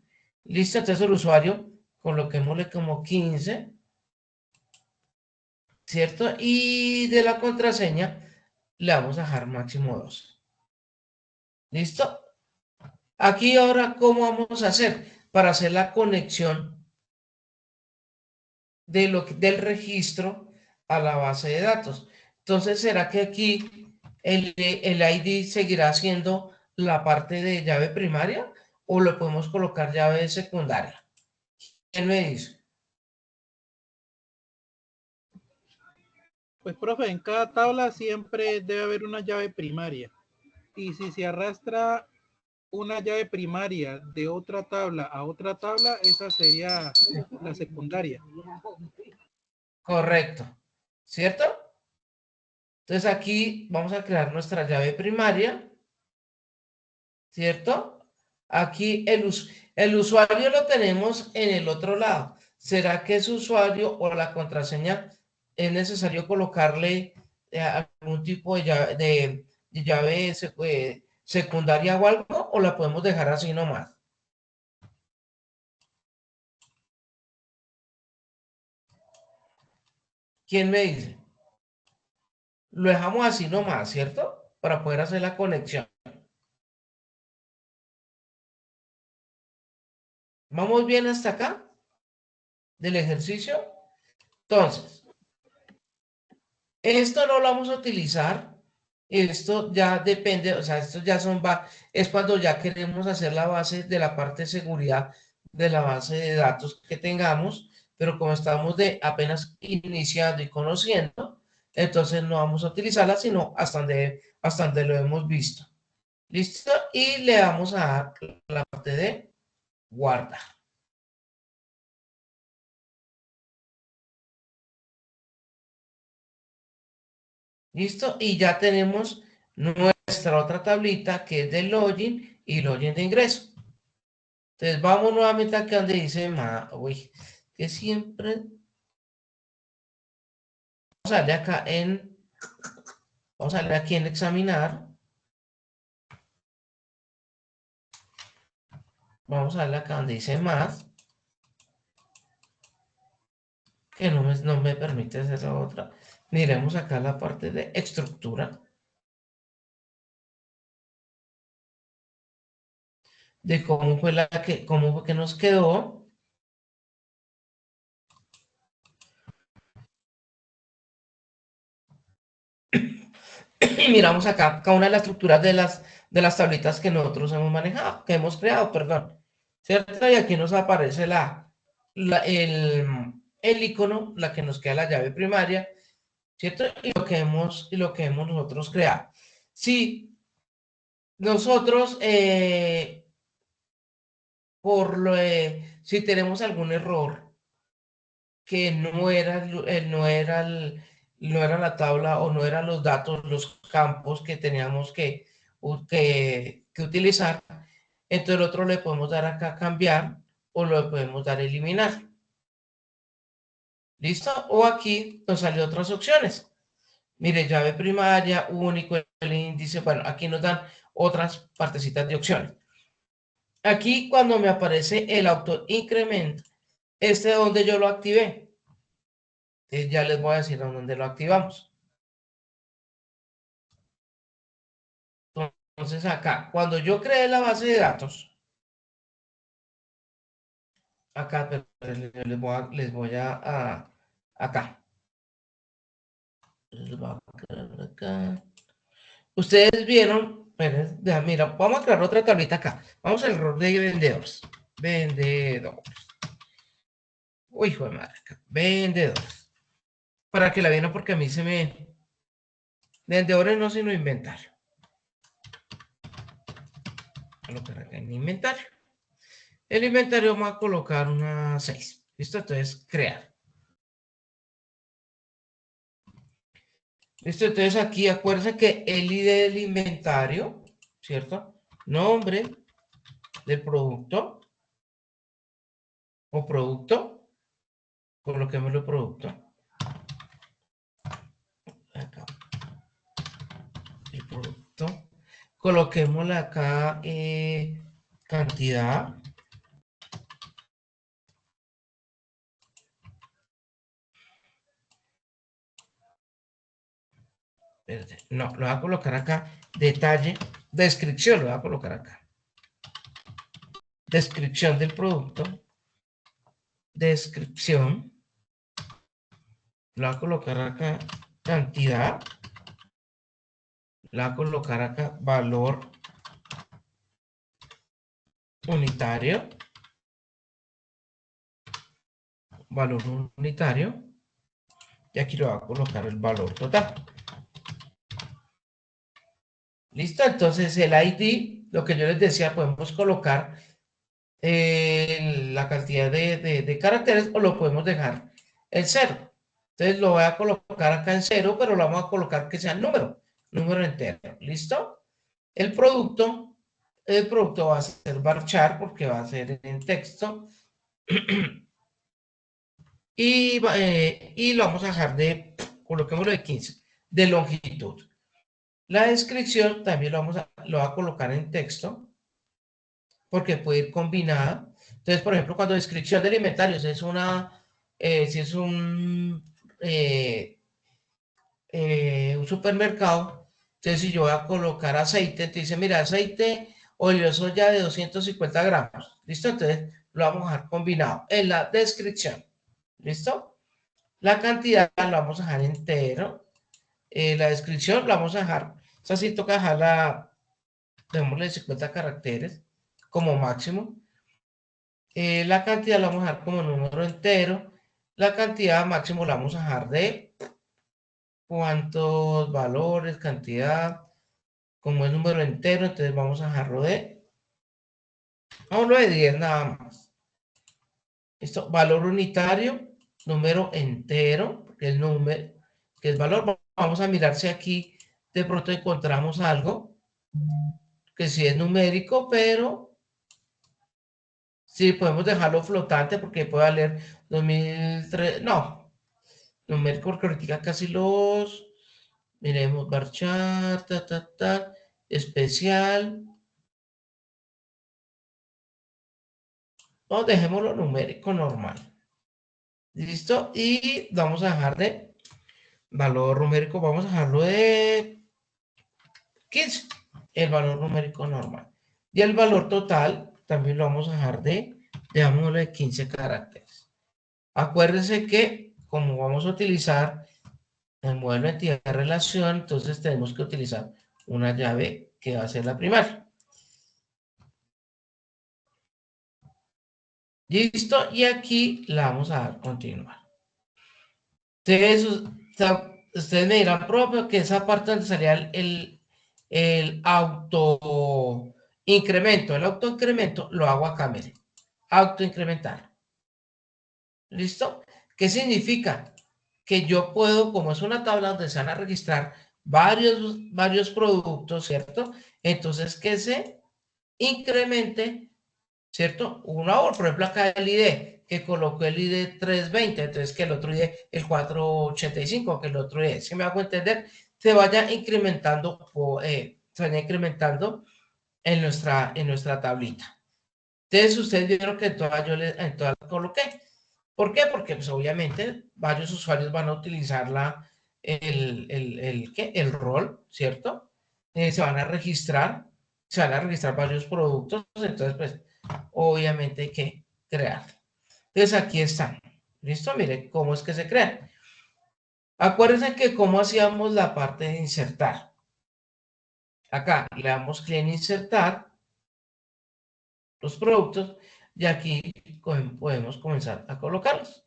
Listo, entonces el usuario coloquémosle como 15, ¿cierto? Y de la contraseña le vamos a dejar máximo 2. ¿Listo? Aquí ahora, ¿cómo vamos a hacer? Para hacer la conexión del registro a la base de datos. Entonces, ¿será que aquí el ID seguirá siendo la parte de llave primaria o lo podemos colocar llave secundaria? ¿Quién me dice? Pues, profe, en cada tabla siempre debe haber una llave primaria. Y si se arrastra una llave primaria de otra tabla a otra tabla, esa sería la secundaria. Correcto, ¿cierto? Entonces aquí vamos a crear nuestra llave primaria, ¿cierto? Aquí el usuario lo tenemos en el otro lado. ¿Será que ese usuario o la contraseña es necesario colocarle algún tipo de llave secundaria o algo? ¿O la podemos dejar así nomás? ¿Quién me dice? Lo dejamos así nomás, ¿cierto? Para poder hacer la conexión. ¿Vamos bien hasta acá del ejercicio? Entonces, esto no lo vamos a utilizar Esto ya depende, o sea, esto ya son, es cuando ya queremos hacer la base de la parte de seguridad de la base de datos que tengamos, pero como estamos de apenas iniciando y conociendo, entonces no vamos a utilizarla, sino hasta donde lo hemos visto. ¿Listo? Y le vamos a dar la parte de guardar. ¿Listo? Y ya tenemos nuestra otra tablita que es de login y login de ingreso. Entonces vamos nuevamente aquí donde dice, uy, que siempre, vamos a darle acá vamos a darle aquí en examinar. Vamos a darle acá donde dice más, que no me permite hacer la otra. Miremos acá la parte de estructura. De cómo fue que nos quedó. Y miramos acá cada una de las estructuras de las tablitas que nosotros hemos manejado, que hemos creado, perdón. ¿Cierto? Y aquí nos aparece el icono, la que nos queda la llave primaria, ¿cierto? Y lo que hemos nosotros creado. Si nosotros, si tenemos algún error que no era la tabla o no eran los datos, los campos que teníamos que utilizar, entonces el otro le podemos dar acá cambiar o le podemos dar eliminar. ¿Listo? O aquí nos salen otras opciones. Mire, llave primaria, único, el índice. Bueno, aquí nos dan otras partecitas de opciones. Aquí cuando me aparece el auto incremento, este es donde yo lo activé. Ya les voy a decir dónde lo activamos. Entonces acá, cuando yo creé la base de datos, acá, les voy acá. Les voy a crear acá. Ustedes vieron, mira, vamos a crear otra tablita acá. Vamos al error de vendedores. Vendedores. Uy, hijo de madre, acá. Vendedores. Para que la vieran porque a mí se me... Vendedores no, sino inventario. Colocar acá en inventario. El inventario vamos a colocar una 6. ¿Listo? Entonces, crear. ¿Listo? Entonces aquí acuérdense que el ID del inventario, ¿cierto? Nombre del producto o producto. Coloquémoslo producto. Acá. El producto. Coloquémosle acá cantidad. No, lo voy a colocar acá. Detalle. Descripción, lo voy a colocar acá. Descripción del producto. Descripción. Lo voy a colocar acá. Cantidad. Lo voy a colocar acá. Valor unitario. Valor unitario. Y aquí lo voy a colocar el valor total. ¿Listo? Entonces el ID, lo que yo les decía, podemos colocar la cantidad de caracteres o lo podemos dejar en 0. Entonces lo voy a colocar acá en 0, pero lo vamos a colocar que sea número entero. ¿Listo? El producto va a ser varchar porque va a ser en texto. Y lo vamos a dejar coloquémoslo de 15, de longitud. La descripción también lo va a colocar en texto, porque puede ir combinada. Entonces, por ejemplo, cuando descripción del inventario, si es un supermercado, entonces si yo voy a colocar aceite, entonces dice, mira, aceite oleoso ya de 250 gramos. ¿Listo? Entonces lo vamos a dejar combinado en la descripción. ¿Listo? La cantidad la vamos a dejar entero. La descripción la vamos a dejar sea, sí toca dejarla, démosle 50 caracteres como máximo. La cantidad la vamos a dejar como número entero. La cantidad máximo la vamos a dejar de cuántos valores, cantidad, como es número entero, entonces vamos a dejarlo de 10 nada más. Esto, valor unitario, número entero, que es número, que es valor. Vamos a mirar si aquí de pronto encontramos algo que sí es numérico, pero sí podemos dejarlo flotante porque puede valer 2003, no, numérico porque ahorita casi los, miremos, varchar, especial, no, dejémoslo numérico normal, listo, y vamos a dejar de valor numérico, vamos a dejarlo de 15, el valor numérico normal, y el valor total también lo vamos a dejar dejámoslo de 15 caracteres. Acuérdense que como vamos a utilizar el modelo de entidad de relación, entonces tenemos que utilizar una llave que va a ser la primaria. Listo, y aquí la vamos a dar continuar. Entonces, ustedes me dirán, propio, que esa parte donde salía el auto incremento. El auto incremento lo hago acá, miren. Auto incrementar. ¿Listo? ¿Qué significa? Que yo puedo, como es una tabla donde se van a registrar varios productos, ¿cierto? Entonces, que se incremente, ¿cierto? Una hora, por ejemplo, acá el ID, que colocó el ID 320, entonces que el otro ID el 485, que el otro ID, si me hago entender, se vaya incrementando, en nuestra tablita. Entonces, ustedes vieron que en todas las coloqué. ¿Por qué? Porque, pues, obviamente, varios usuarios van a utilizar el rol, ¿cierto? Se van a registrar varios productos, entonces, pues, obviamente hay que crear. Entonces, aquí están. ¿Listo? Miren cómo es que se crean. Acuérdense que cómo hacíamos la parte de insertar. Acá le damos clic en insertar los productos y aquí podemos comenzar a colocarlos,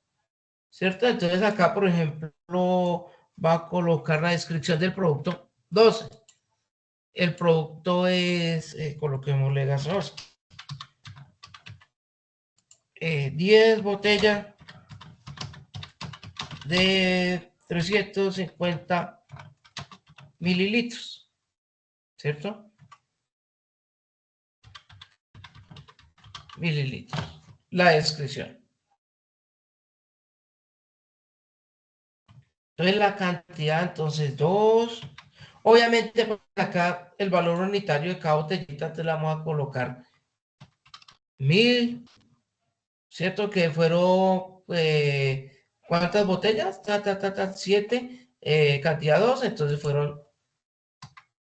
¿cierto? Entonces acá, por ejemplo, va a colocar la descripción del producto 12. El producto es, coloquémosle gaseosa, 10 botellas de 350 mililitros, ¿cierto? Mililitros. La descripción. Entonces la cantidad, entonces 2. Obviamente pues, acá el valor unitario de cada botellita te la vamos a colocar 1000, ¿cierto? Que fueron, ¿cuántas botellas? 7, cantidad 2, entonces fueron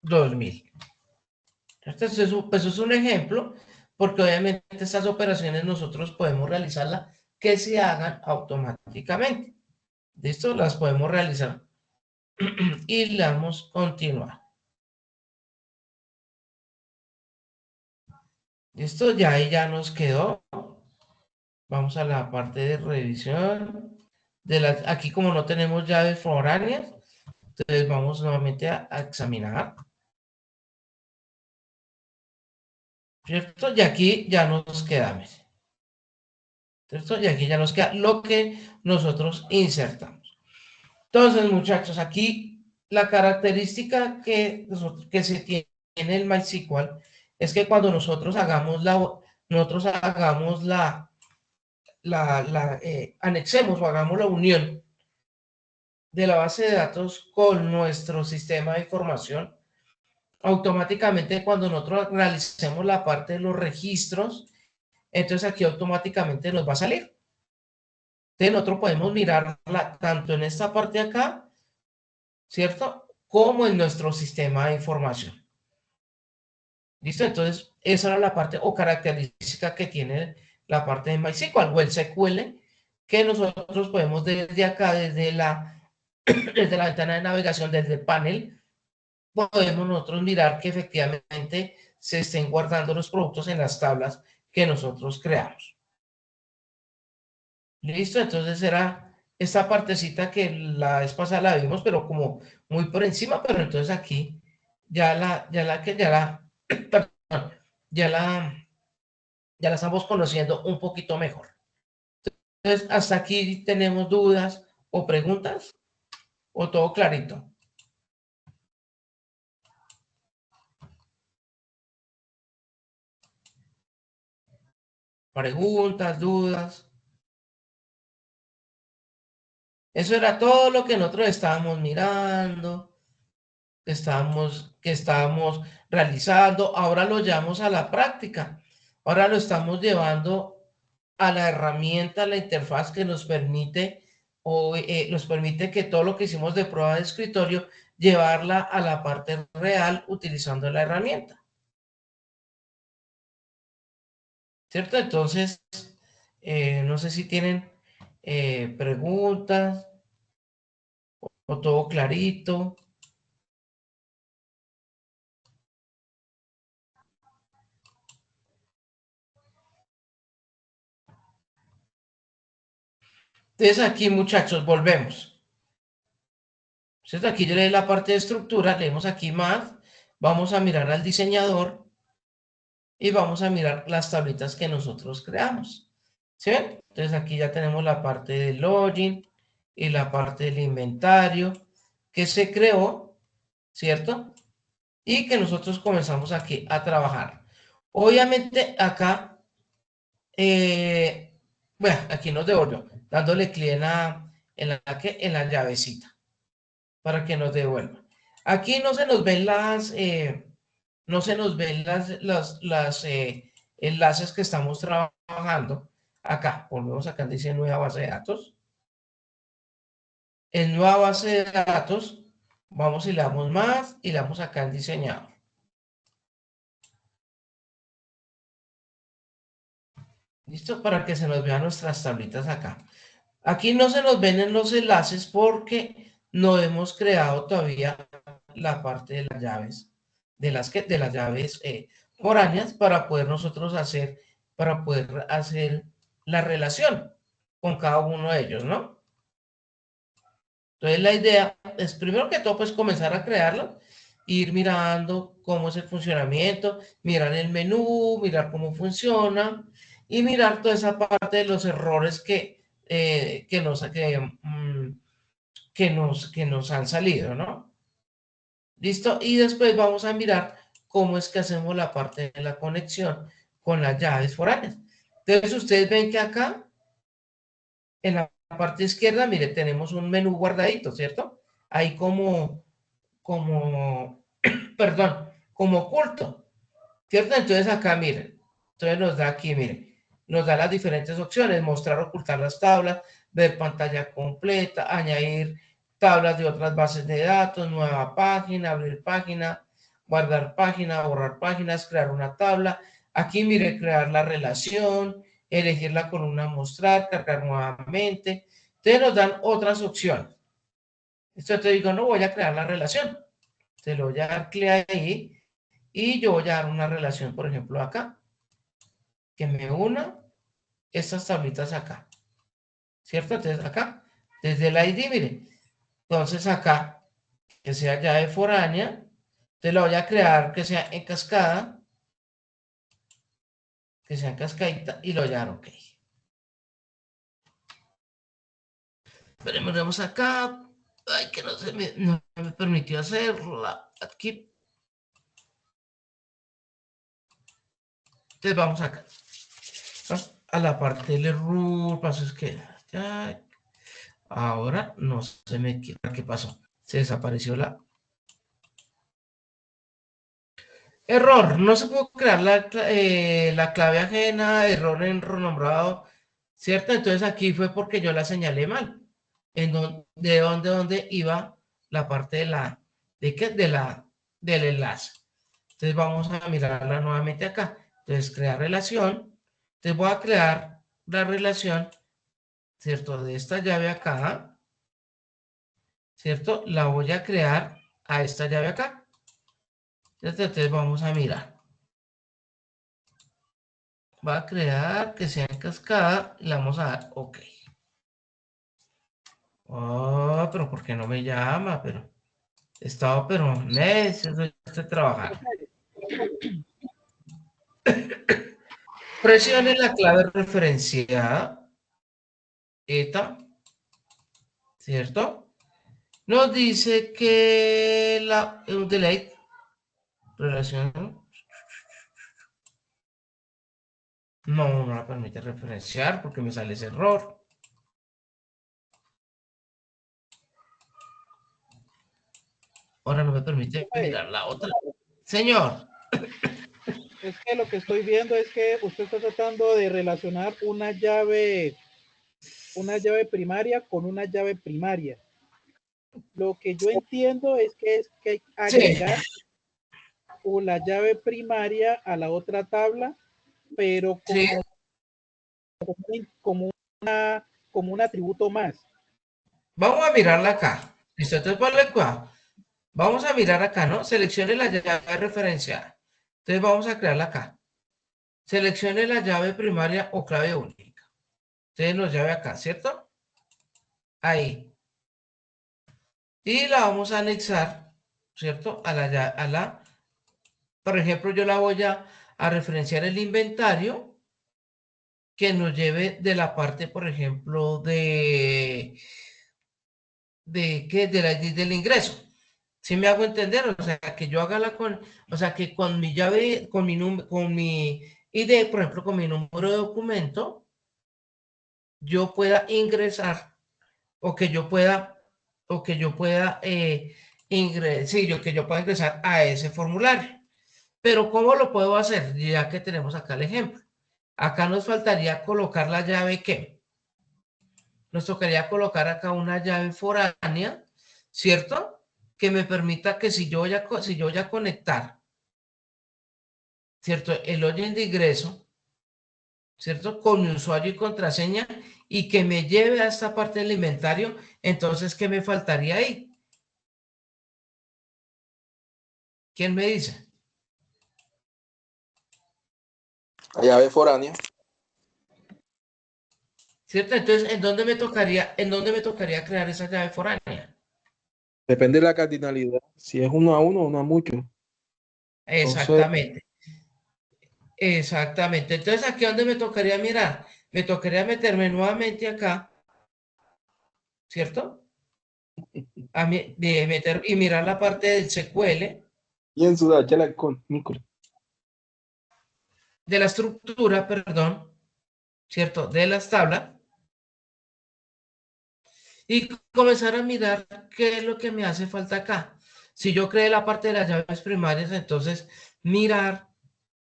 2000. Pues es un ejemplo, porque obviamente estas operaciones nosotros podemos realizarlas que se hagan automáticamente. ¿Listo? Las podemos realizar y le damos continuar. ¿Listo? Ya ahí ya nos quedó. Vamos a la parte de revisión. Aquí como no tenemos llaves foráneas, entonces vamos nuevamente a examinar. ¿Cierto? Y aquí ya nos quedamos. ¿Cierto? Y aquí ya nos queda lo que nosotros insertamos. Entonces, muchachos, aquí la característica que se tiene en el MySQL es que cuando nosotros hagamos anexemos o hagamos la unión de la base de datos con nuestro sistema de información, automáticamente cuando nosotros realicemos la parte de los registros, entonces aquí automáticamente nos va a salir. Entonces nosotros podemos mirarla tanto en esta parte de acá, ¿cierto? Como en nuestro sistema de información. ¿Listo? Entonces, esa era la parte o característica que tiene la parte de MySQL o el SQL, que nosotros podemos desde acá, desde la ventana de navegación, desde el panel, podemos nosotros mirar que efectivamente se estén guardando los productos en las tablas que nosotros creamos. Listo, entonces era esta partecita que la vez pasada la vimos, pero como muy por encima, pero entonces aquí perdón, ya la, ya la estamos conociendo un poquito mejor. Entonces, hasta aquí tenemos dudas o preguntas, o todo clarito. Preguntas, dudas. Eso era todo lo que nosotros estábamos mirando, que estábamos realizando. Ahora lo llevamos a la práctica. Ahora lo estamos llevando a la herramienta, a la interfaz que nos permite nos permite que todo lo que hicimos de prueba de escritorio, llevarla a la parte real utilizando la herramienta. ¿Cierto? Entonces, no sé si tienen preguntas o todo clarito. Entonces aquí, muchachos, volvemos. Entonces aquí yo leí la parte de estructura, leemos aquí más, vamos a mirar al diseñador y vamos a mirar las tablitas que nosotros creamos. ¿Sí ven? Entonces aquí ya tenemos la parte del login y la parte del inventario que se creó, ¿cierto? Y que nosotros comenzamos aquí a trabajar. Obviamente acá, bueno, aquí nos devolvió, dándole clic en la llavecita para que nos devuelva. Aquí no se nos ven no se nos ven las enlaces que estamos trabajando. Acá, volvemos acá, dice nueva base de datos. En nueva base de datos, vamos y le damos más y le damos acá en diseñador. ¿Listo? Para que se nos vean nuestras tablitas acá. Aquí no se nos ven en los enlaces porque no hemos creado todavía la parte de las llaves, de las llaves foráneas para poder hacer la relación con cada uno de ellos, ¿no? Entonces la idea es primero que todo pues comenzar a crearlo, ir mirando cómo es el funcionamiento, mirar el menú, mirar cómo funciona y mirar toda esa parte de los errores que nos han salido, ¿no? ¿Listo? Y después vamos a mirar cómo es que hacemos la parte de la conexión con las llaves foráneas. Entonces ustedes ven que acá en la parte izquierda, mire, tenemos un menú guardadito, ¿cierto? Ahí perdón, como oculto, ¿cierto? Entonces acá, miren, entonces nos da aquí, miren, nos da las diferentes opciones, mostrar, ocultar las tablas, ver pantalla completa, añadir tablas de otras bases de datos, nueva página, abrir página, guardar página, borrar páginas, crear una tabla. Aquí, mire, crear la relación, elegir la columna mostrar, cargar nuevamente. Entonces nos dan otras opciones. Esto te digo, no voy a crear la relación. Te lo voy a dar clic ahí y yo voy a dar una relación, por ejemplo, acá, que me una estas tablitas acá, ¿cierto? Entonces acá, desde el ID, mire, entonces acá, que sea llave foránea, te la voy a crear que sea en cascada, que sea en cascadita y lo voy a dar OK. Veremos acá, ay, que no me permitió hacerla, aquí. Entonces vamos acá, a la parte del error, paso es que ya. Ahora no se me queda. ¿Qué pasó? Se desapareció la... Error. No se pudo crear la clave ajena, error en renombrado, ¿cierto? Entonces aquí fue porque yo la señalé mal. ¿Dónde iba la parte ¿de qué? Del enlace. Entonces vamos a mirarla nuevamente acá. Entonces crear relación. Entonces voy a crear la relación, ¿cierto? De esta llave acá, ¿cierto? La voy a crear a esta llave acá. Entonces vamos a mirar. Va a crear que sea en cascada y le vamos a dar OK. Oh, pero ¿por qué no me llama? Pero estaba, pero necesito trabajar. Presione la clave referenciada, ETA, ¿cierto? Nos dice que la delete relación no la permite referenciar porque me sale ese error. Ahora no me permite mirar la otra. Señor. Es que lo que estoy viendo es que usted está tratando de relacionar una llave primaria con una llave primaria. Lo que yo entiendo es que hay que agregar la llave primaria a la otra tabla, pero Sí. como un atributo más. Vamos a mirarla acá. Listo, entonces ponle acá. Vamos a mirar acá, ¿no? Seleccione la llave referenciada. Entonces vamos a crearla acá. Seleccione la llave primaria o clave única. Entonces nos llave acá, ¿cierto? Ahí. Y la vamos a anexar, ¿cierto? Por ejemplo, yo la voy a referenciar el inventario que nos lleve de la parte, por ejemplo, del ingreso. ¿Sí me hago entender? O sea, que yo haga o sea, que con mi llave, con mi ID, por ejemplo, con mi número de documento, yo pueda ingresar o que yo pueda, que yo pueda ingresar a ese formulario. Pero ¿cómo lo puedo hacer? Ya que tenemos acá el ejemplo. Acá nos faltaría colocar la llave que nos tocaría colocar acá una llave foránea, ¿cierto? Que me permita que si yo voy a conectar, ¿cierto? El login de ingreso, ¿cierto? Con mi usuario y contraseña y que me lleve a esta parte del inventario, entonces, ¿qué me faltaría ahí? ¿Quién me dice? La llave foránea. ¿Cierto? Entonces, ¿en dónde me tocaría crear esa llave foránea? Depende de la cardinalidad. Si es uno a uno o uno a mucho. Entonces, Exactamente. Exactamente. Entonces, ¿aquí dónde me tocaría mirar? Me tocaría meterme nuevamente acá, ¿cierto? Meter y mirar la parte del SQL, y en su chala con Nico. de la estructura, perdón, ¿cierto? De las tablas. Y comenzar a mirar qué es lo que me hace falta acá. Si yo creé la parte de las llaves primarias, entonces mirar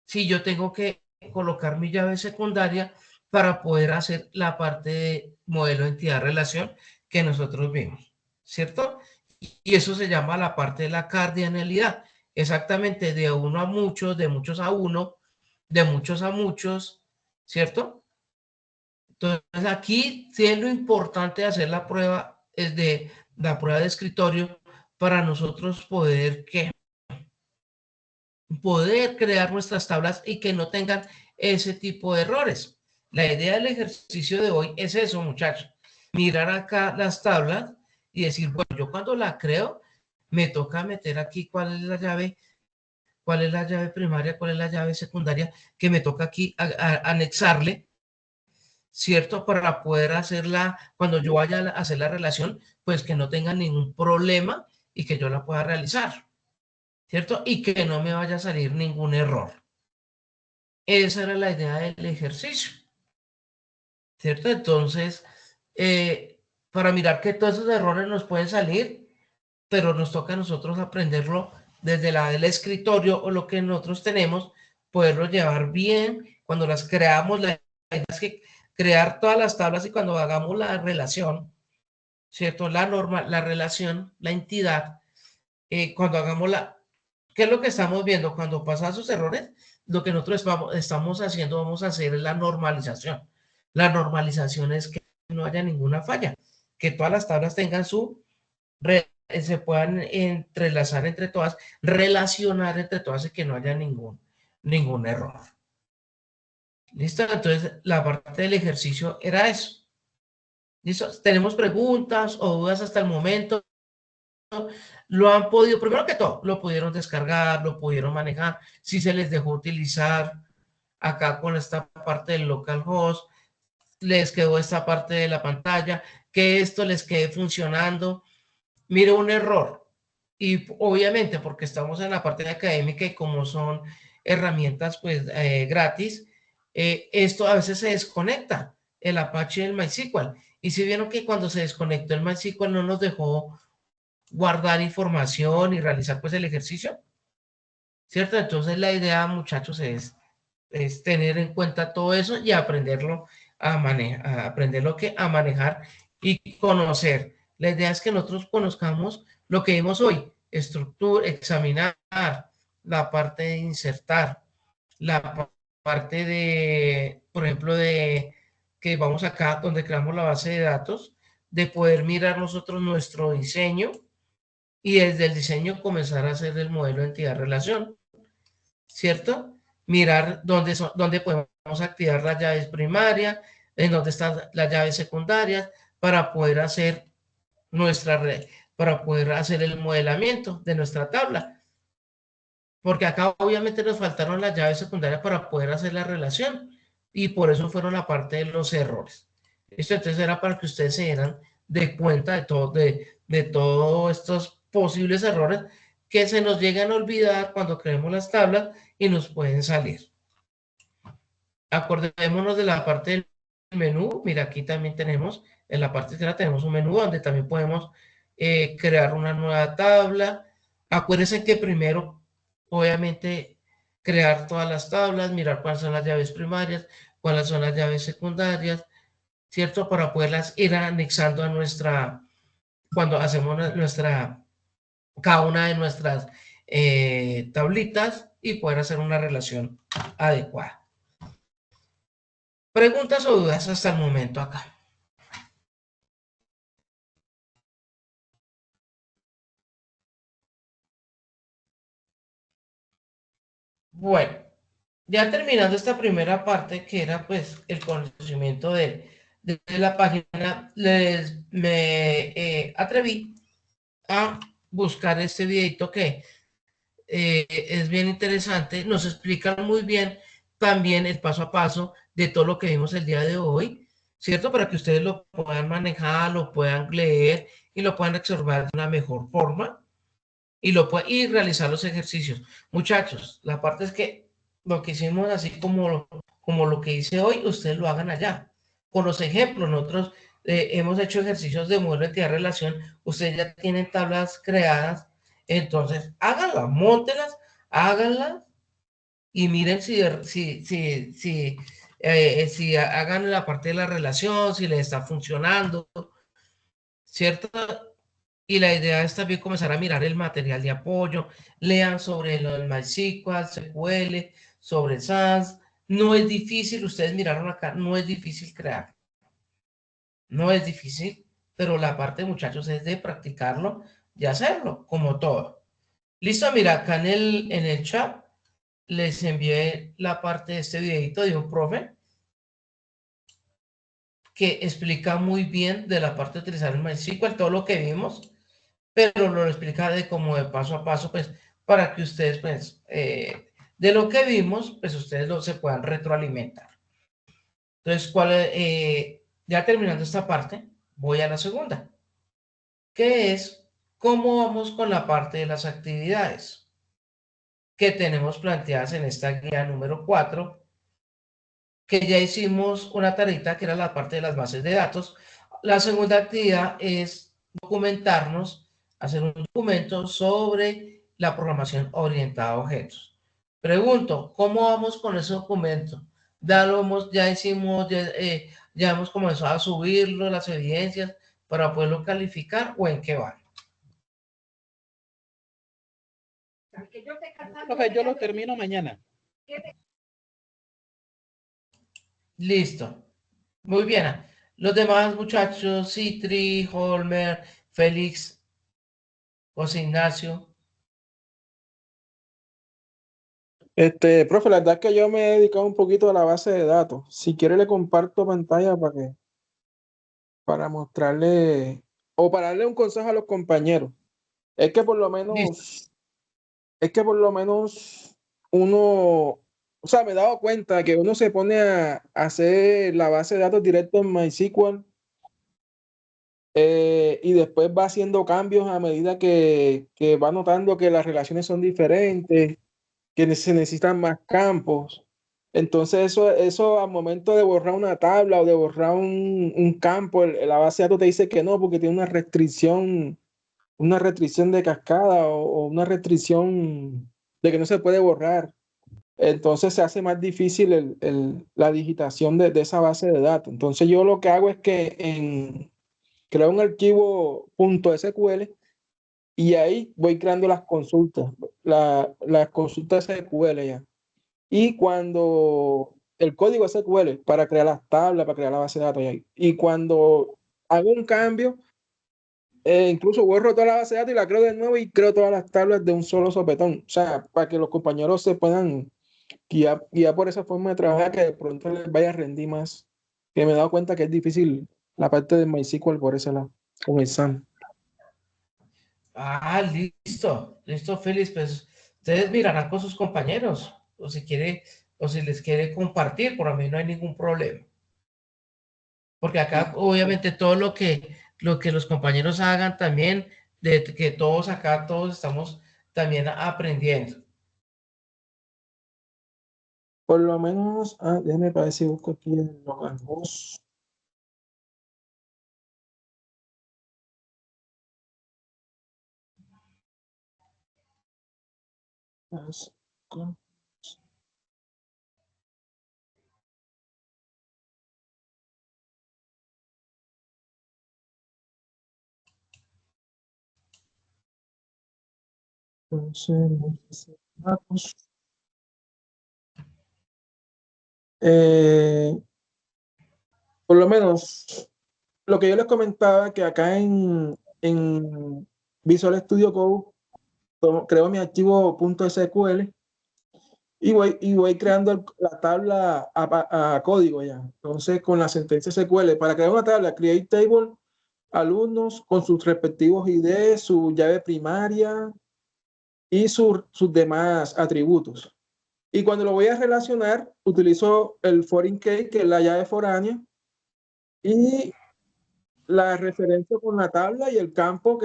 si yo tengo que colocar mi llave secundaria para poder hacer la parte de modelo entidad relación que nosotros vimos, ¿cierto? Y eso se llama la parte de la cardinalidad, exactamente de uno a muchos, de muchos a uno, de muchos a muchos, ¿cierto? Entonces aquí sí es lo importante de hacer la prueba, es de la prueba de escritorio para nosotros poder crear nuestras tablas y que no tengan ese tipo de errores. La idea del ejercicio de hoy es eso, muchachos. Mirar acá las tablas y decir, bueno, yo cuando la creo, me toca meter aquí cuál es la llave primaria, cuál es la llave secundaria, que me toca aquí anexarle, ¿cierto? Para poder hacerla, cuando yo vaya a hacer la relación, pues que no tenga ningún problema y que yo la pueda realizar, ¿cierto? Y que no me vaya a salir ningún error. Esa era la idea del ejercicio, ¿cierto? Entonces, para mirar que todos esos errores nos pueden salir, pero nos toca a nosotros aprenderlo desde la del escritorio o lo que nosotros tenemos, poderlo llevar bien. Cuando las creamos, la idea es que crear todas las tablas y cuando hagamos la relación, ¿cierto? La norma, la relación, la entidad, cuando hagamos ¿qué es lo que estamos viendo? Cuando pasan sus errores, lo que nosotros estamos haciendo, vamos a hacer la normalización. La normalización es que no haya ninguna falla, que todas las tablas tengan su se puedan entrelazar entre todas, relacionar entre todas y que no haya ningún error. ¿Listo? Entonces, la parte del ejercicio era eso. ¿Listo? ¿Tenemos preguntas o dudas hasta el momento? Lo han podido, primero que todo, lo pudieron descargar, lo pudieron manejar, si se les dejó utilizar acá con esta parte del localhost, les quedó esta parte de la pantalla, que esto les quede funcionando. Mire, un error, y obviamente porque estamos en la parte académica y como son herramientas pues gratis, esto a veces se desconecta el Apache del MySQL. Y si vieron que cuando se desconectó el MySQL no nos dejó guardar información y realizar pues el ejercicio, ¿cierto? Entonces la idea, muchachos, es tener en cuenta todo eso y aprenderlo a manejar, a manejar y conocer. La idea es que nosotros conozcamos lo que vimos hoy, estructura, examinar, la parte de insertar, la parte de, por ejemplo, de que vamos acá donde creamos la base de datos, de poder mirar nosotros nuestro diseño y desde el diseño comenzar a hacer el modelo de entidad-relación, ¿cierto? Mirar dónde podemos activar las llaves primarias, en dónde están las llaves secundarias, para poder hacer para poder hacer el modelamiento de nuestra tabla. Porque acá obviamente nos faltaron las llaves secundarias para poder hacer la relación y por eso fueron la parte de los errores. Esto entonces era para que ustedes se dieran de cuenta de todos estos posibles errores que se nos llegan a olvidar cuando creemos las tablas y nos pueden salir. Acordémonos de la parte del menú. Mira, aquí también tenemos, en la parte izquierda tenemos un menú donde también podemos crear una nueva tabla. Acuérdense que primero, obviamente, crear todas las tablas, mirar cuáles son las llaves primarias, cuáles son las llaves secundarias, ¿cierto? Para poderlas ir anexando a cuando hacemos cada una de nuestras tablitas y poder hacer una relación adecuada. ¿Preguntas o dudas hasta el momento acá? Bueno, ya terminando esta primera parte, que era pues el conocimiento de la página, me atreví a buscar este videito que es bien interesante, nos explica muy bien también el paso a paso de todo lo que vimos el día de hoy, ¿cierto? Para que ustedes lo puedan manejar, lo puedan leer y lo puedan observar de una mejor forma y realizar los ejercicios. Muchachos, la parte es que lo que hicimos así como lo que hice hoy, ustedes lo hagan allá. Con los ejemplos, nosotros hemos hecho ejercicios de modelo de entidad-relación, ustedes ya tienen tablas creadas, entonces háganlas, móntelas, háganlas y miren si hagan la parte de la relación, si les está funcionando, ¿cierto? Y la idea es también comenzar a mirar el material de apoyo, lean sobre el MySQL, SQL, sobre SAS. No es difícil, ustedes miraron acá, no es difícil crear. No es difícil, pero la parte, muchachos, es de practicarlo y hacerlo, como todo. Listo, mira, acá en el chat les envié la parte de este videito de un profe que explica muy bien de la parte de utilizar el MySQL, todo lo que vimos, pero lo explica de como de paso a paso, pues, para que ustedes, pues, de lo que vimos, pues, ustedes se puedan retroalimentar. Entonces, ya terminando esta parte, voy a la segunda, que es cómo vamos con la parte de las actividades que tenemos planteadas en esta guía número 4, que ya hicimos una tarita que era la parte de las bases de datos. La segunda actividad es documentarnos, hacer un documento sobre la programación orientada a objetos. Pregunto, ¿cómo vamos con ese documento? Ya hemos comenzado a subirlo, las evidencias, para poderlo calificar o en qué va. Profe, yo lo termino mañana. Listo. Muy bien. Los demás muchachos, Citri, Holmer, Félix, José Ignacio. Profe, la verdad es que yo me he dedicado un poquito a la base de datos. Si quiere le comparto pantalla para mostrarle o para darle un consejo a los compañeros. Es que por lo Listo. menos, es que por lo menos uno, o sea, me he dado cuenta que uno se pone a hacer la base de datos directo en MySQL y después va haciendo cambios a medida que va notando que las relaciones son diferentes, que se necesitan más campos. Entonces eso al momento de borrar una tabla o de borrar un campo, la base de datos te dice que no, porque tiene una restricción de cascada o una restricción de que no se puede borrar. Entonces se hace más difícil la digitación de esa base de datos. Entonces yo lo que hago es que creo un archivo .sql y ahí voy creando las consultas, las consultas SQL ya. Y cuando el código SQL para crear las tablas, para crear la base de datos ya. Y cuando hago un cambio, incluso borro toda la base de datos y la creo de nuevo y creo todas las tablas de un solo sopetón. O sea, para que los compañeros se puedan guiar por esa forma de trabajar que de pronto les vaya a rendir más. Que me he dado cuenta que es difícil la parte de MySQL por ese lado, con el SAM. Ah, listo, listo, Félix. Pues ustedes mirarán con sus compañeros, o si quiere, o si les quiere compartir, por mí no hay ningún problema. Porque acá, obviamente, todo lo que los compañeros hagan también, de que todos acá, todos estamos también aprendiendo. Por lo menos, déjeme para ver si busco aquí en localhost. Entonces, datos. Eh, por lo menos, lo que yo les comentaba, que acá en Visual Studio Code creo mi archivo .sql y voy creando la tabla a código ya. Entonces, con la sentencia SQL, para crear una tabla, create table, alumnos con sus respectivos IDs, su llave primaria y sus demás atributos. Y cuando lo voy a relacionar, utilizo el foreign key, que es la llave foránea, y la referencia con la tabla y el campo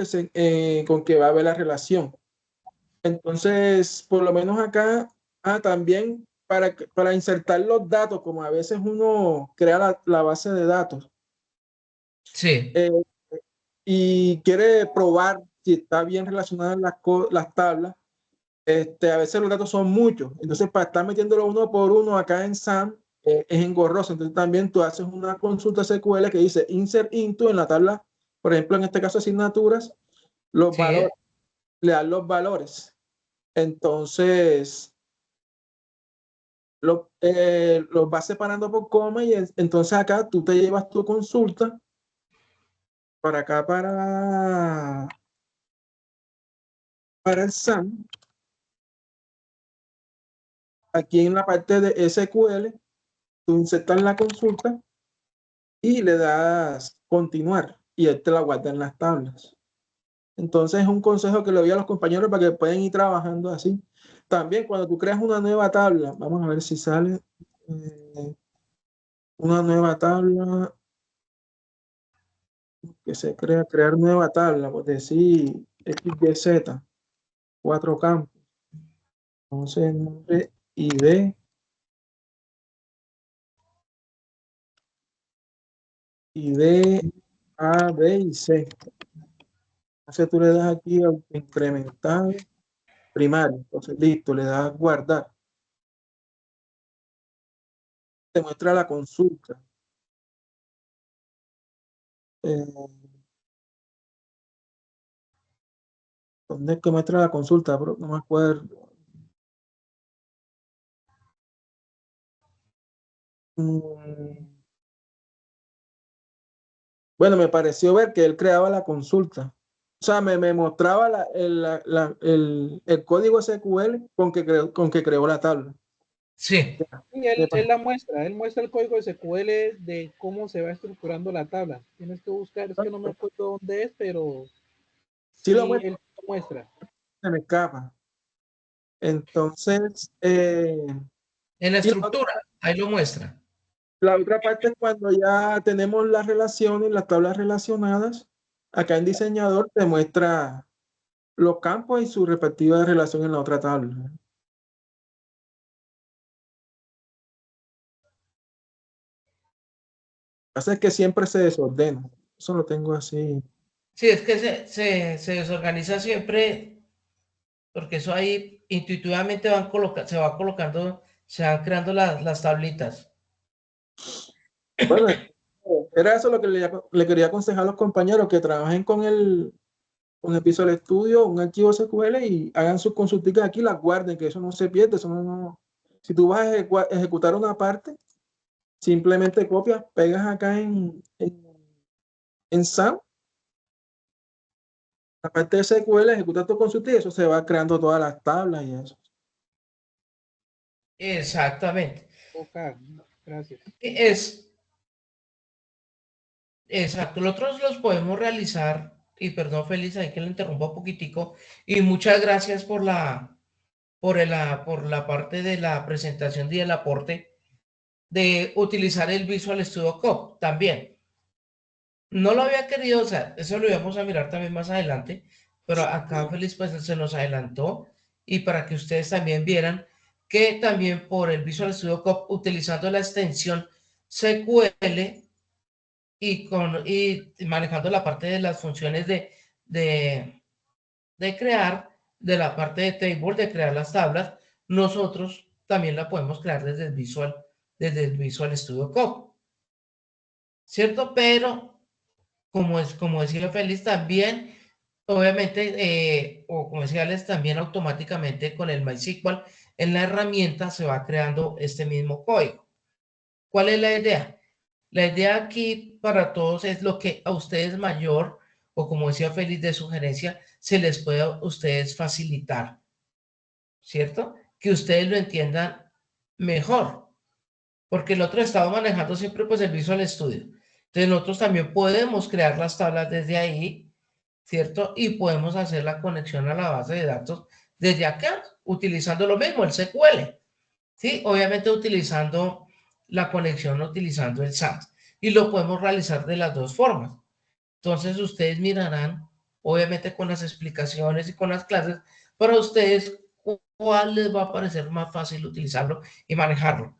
con que va a haber la relación. Entonces, por lo menos acá, también para insertar los datos, como a veces uno crea la base de datos Sí, eh, y quiere probar si está bien relacionadas las tablas, a veces los datos son muchos. Entonces, para estar metiéndolo uno por uno acá en SAM, es engorroso. Entonces, también tú haces una consulta SQL que dice insert into en la tabla, por ejemplo, en este caso asignaturas, los sí, valores, le das los valores. Entonces, los vas separando por coma y entonces acá tú te llevas tu consulta para acá, para el SAM. Aquí en la parte de SQL, tú insertas la consulta y le das continuar y él te la guarda en las tablas. Entonces es un consejo que le doy a los compañeros para que puedan ir trabajando así. También cuando tú creas una nueva tabla, vamos a ver si sale una nueva tabla que se crear nueva tabla, pues decir XYZ, 4 campos. Entonces nombre ID, ID A, B y C. Entonces tú le das aquí a incrementar primario. Entonces listo, le das guardar. Te muestra la consulta. Eh, ¿Dónde es que muestra la consulta, bro? No me acuerdo. Mm, Bueno, me pareció ver que él creaba la consulta. O sea, me mostraba el código SQL con que creó la tabla. Sí, Y él la muestra, él muestra el código SQL de cómo se va estructurando la tabla. Tienes que buscar, es que no me acuerdo dónde es, pero Sí lo sí, muestra, él lo muestra. se me escapa. Entonces, en la y estructura, ahí lo muestra. la otra parte es cuando ya tenemos las relaciones, las tablas relacionadas. Acá en diseñador te muestra los campos y su respectiva relación en la otra tabla. Pasa es que siempre se desordena. Eso lo tengo así. Sí, es que se desorganiza siempre, porque eso ahí intuitivamente se va colocando, se van creando las tablitas. Bueno, era eso lo que le quería aconsejar a los compañeros que trabajen con el Visual Studio, un archivo SQL y hagan sus consultas aquí, las guarden, que eso no se pierde. Eso si tú vas a ejecutar una parte, simplemente copias, pegas acá en SAM, la parte de SQL, ejecutas tu consulta y eso se va creando todas las tablas y eso. Exactamente. Ok, gracias. Es exacto. Nosotros los podemos realizar, y perdón, Félix, ahí que le interrumpa un poquitico, y muchas gracias por la parte de la presentación y el aporte de utilizar el Visual Studio Code también. No lo había querido, o sea, eso lo íbamos a mirar también más adelante, pero acá Félix pues se nos adelantó y para que ustedes también vieran que también por el Visual Studio Code utilizando la extensión SQL y manejando la parte de las funciones de, de crear, de la parte de table, de crear las tablas, nosotros también la podemos crear desde el Visual Studio Code, ¿cierto? Pero como decía Félix, también, obviamente, o como decía Alex, también automáticamente con el MySQL en la herramienta se va creando este mismo código. ¿Cuál es la idea? La idea aquí para todos es lo que a ustedes mayor, o como decía Félix de sugerencia, se les puede a ustedes facilitar, ¿cierto? Que ustedes lo entiendan mejor, porque el otro estaba manejando siempre pues el Visual Studio. Entonces nosotros también podemos crear las tablas desde ahí, ¿cierto? Y podemos hacer la conexión a la base de datos desde acá, utilizando lo mismo, el SQL, ¿sí? Obviamente utilizando la conexión, utilizando el SAT. Y lo podemos realizar de las dos formas. Entonces ustedes mirarán, obviamente con las explicaciones y con las clases, para ustedes cuál les va a parecer más fácil utilizarlo y manejarlo.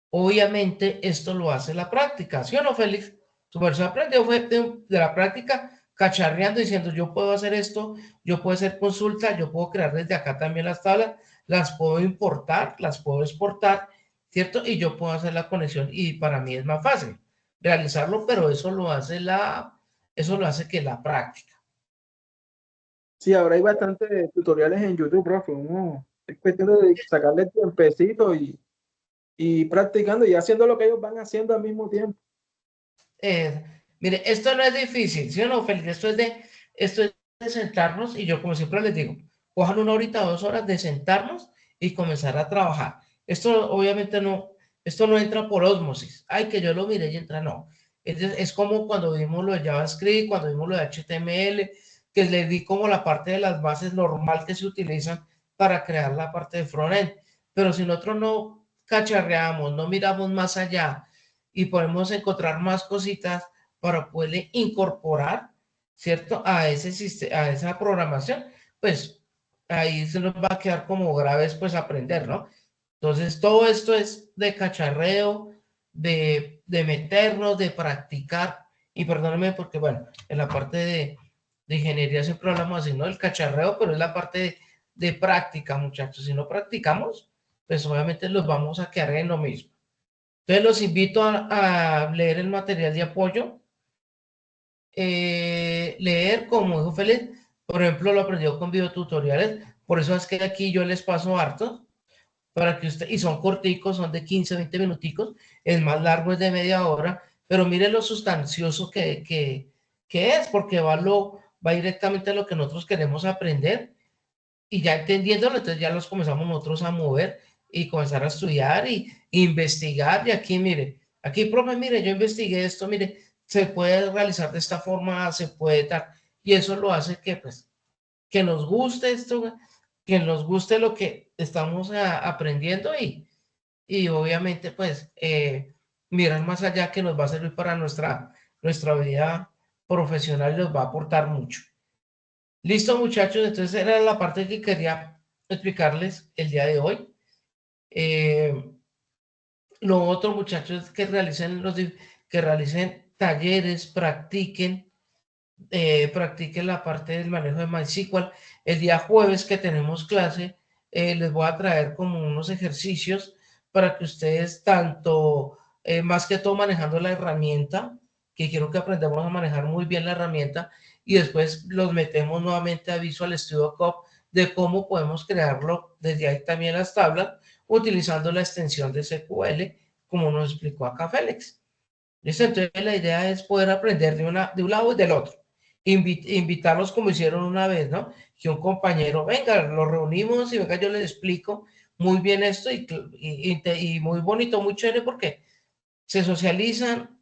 Obviamente esto lo hace la práctica, ¿sí o no, Félix? Tu persona aprendió fue de la práctica, cacharreando, diciendo, yo puedo hacer esto, yo puedo hacer consulta, yo puedo crear desde acá también las tablas, las puedo importar, las puedo exportar, ¿cierto? Y yo puedo hacer la conexión y para mí es más fácil realizarlo, pero eso lo hace que la práctica. Sí, ahora hay bastantes tutoriales en YouTube, profe. Es cuestión de sacarle el tiempecito y practicando y haciendo lo que ellos van haciendo al mismo tiempo. Mire, esto no es difícil, ¿sí o no, Félix? Esto es de sentarnos y yo, como siempre les digo, cojan 1 horita, 2 horas de sentarnos y comenzar a trabajar. Esto obviamente no, esto no entra por ósmosis. Ay, que yo lo mire y entra, no. Es como cuando vimos lo de JavaScript, cuando vimos lo de HTML, que les di como la parte de las bases normal que se utilizan para crear la parte de frontend. Pero si nosotros no cacharreamos, no miramos más allá, y podemos encontrar más cositas para poderle incorporar, ¿cierto? A a esa programación, pues ahí se nos va a quedar como graves, pues aprender, ¿no? Entonces, todo esto es de cacharreo, de meternos, de practicar, y perdónenme porque, bueno, en la parte de ingeniería siempre hablamos así, ¿no? El cacharreo, pero es la parte de práctica, muchachos. Si no practicamos, pues obviamente los vamos a quedar en lo mismo. Entonces los invito a leer el material de apoyo, leer, como dijo Félix, por ejemplo, lo aprendió con videotutoriales, por eso es que aquí yo les paso harto, para que usted, y son corticos, son de 15, 20 minuticos, el más largo es de media hora, pero mire lo sustancioso que es, porque va va directamente a lo que nosotros queremos aprender y ya entendiéndolo, entonces ya los comenzamos nosotros a mover y comenzar a estudiar y investigar. Y aquí, mire, aquí, profe, mire, yo investigué esto, mire, se puede realizar de esta forma, se puede dar. Y eso lo hace que, pues, que nos guste esto, que nos guste lo que estamos aprendiendo y obviamente, pues, mirar más allá que nos va a servir para nuestra vida profesional y nos va a aportar mucho. Listo, muchachos, entonces era la parte que quería explicarles el día de hoy. Lo otro, muchachos, es que que realicen talleres, practiquen la parte del manejo de MySQL. El día jueves que tenemos clase, les voy a traer como unos ejercicios para que ustedes tanto, más que todo manejando la herramienta, que quiero que aprendamos a manejar muy bien la herramienta, y después los metemos nuevamente a Visual Studio Code de cómo podemos crearlo desde ahí también las tablas, utilizando la extensión de SQL, como nos explicó acá Félix. ¿Listo? Entonces la idea es poder aprender de un lado y del otro. Invitarlos como hicieron una vez, ¿no? Que un compañero, venga, los reunimos y venga, yo les explico muy bien esto y muy bonito, muy chévere porque se socializan,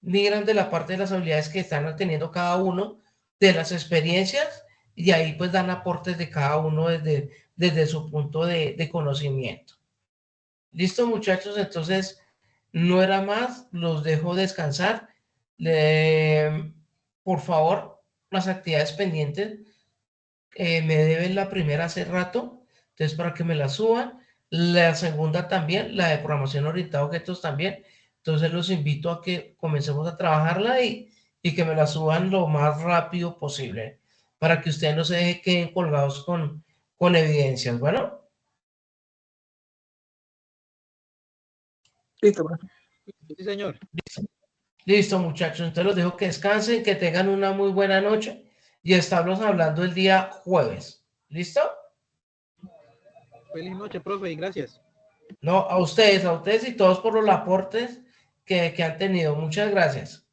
miran de la parte de las habilidades que están teniendo cada uno, de las experiencias y ahí pues dan aportes de cada uno desde su punto de conocimiento. Listo, muchachos, entonces no era más, los dejo descansar. Por favor, las actividades pendientes me deben la primera hace rato, entonces para que me la suban. La segunda también, la de programación orientada a objetos también. Entonces los invito a que comencemos a trabajarla y que me la suban lo más rápido posible para que ustedes no se queden colgados con evidencias. Bueno. Listo, profe. Sí, señor. Listo, muchachos. Entonces los dejo que descansen, que tengan una muy buena noche y estamos hablando el día jueves. ¿Listo? Feliz noche, profe, y gracias. No, a ustedes y todos por los aportes que han tenido. Muchas gracias.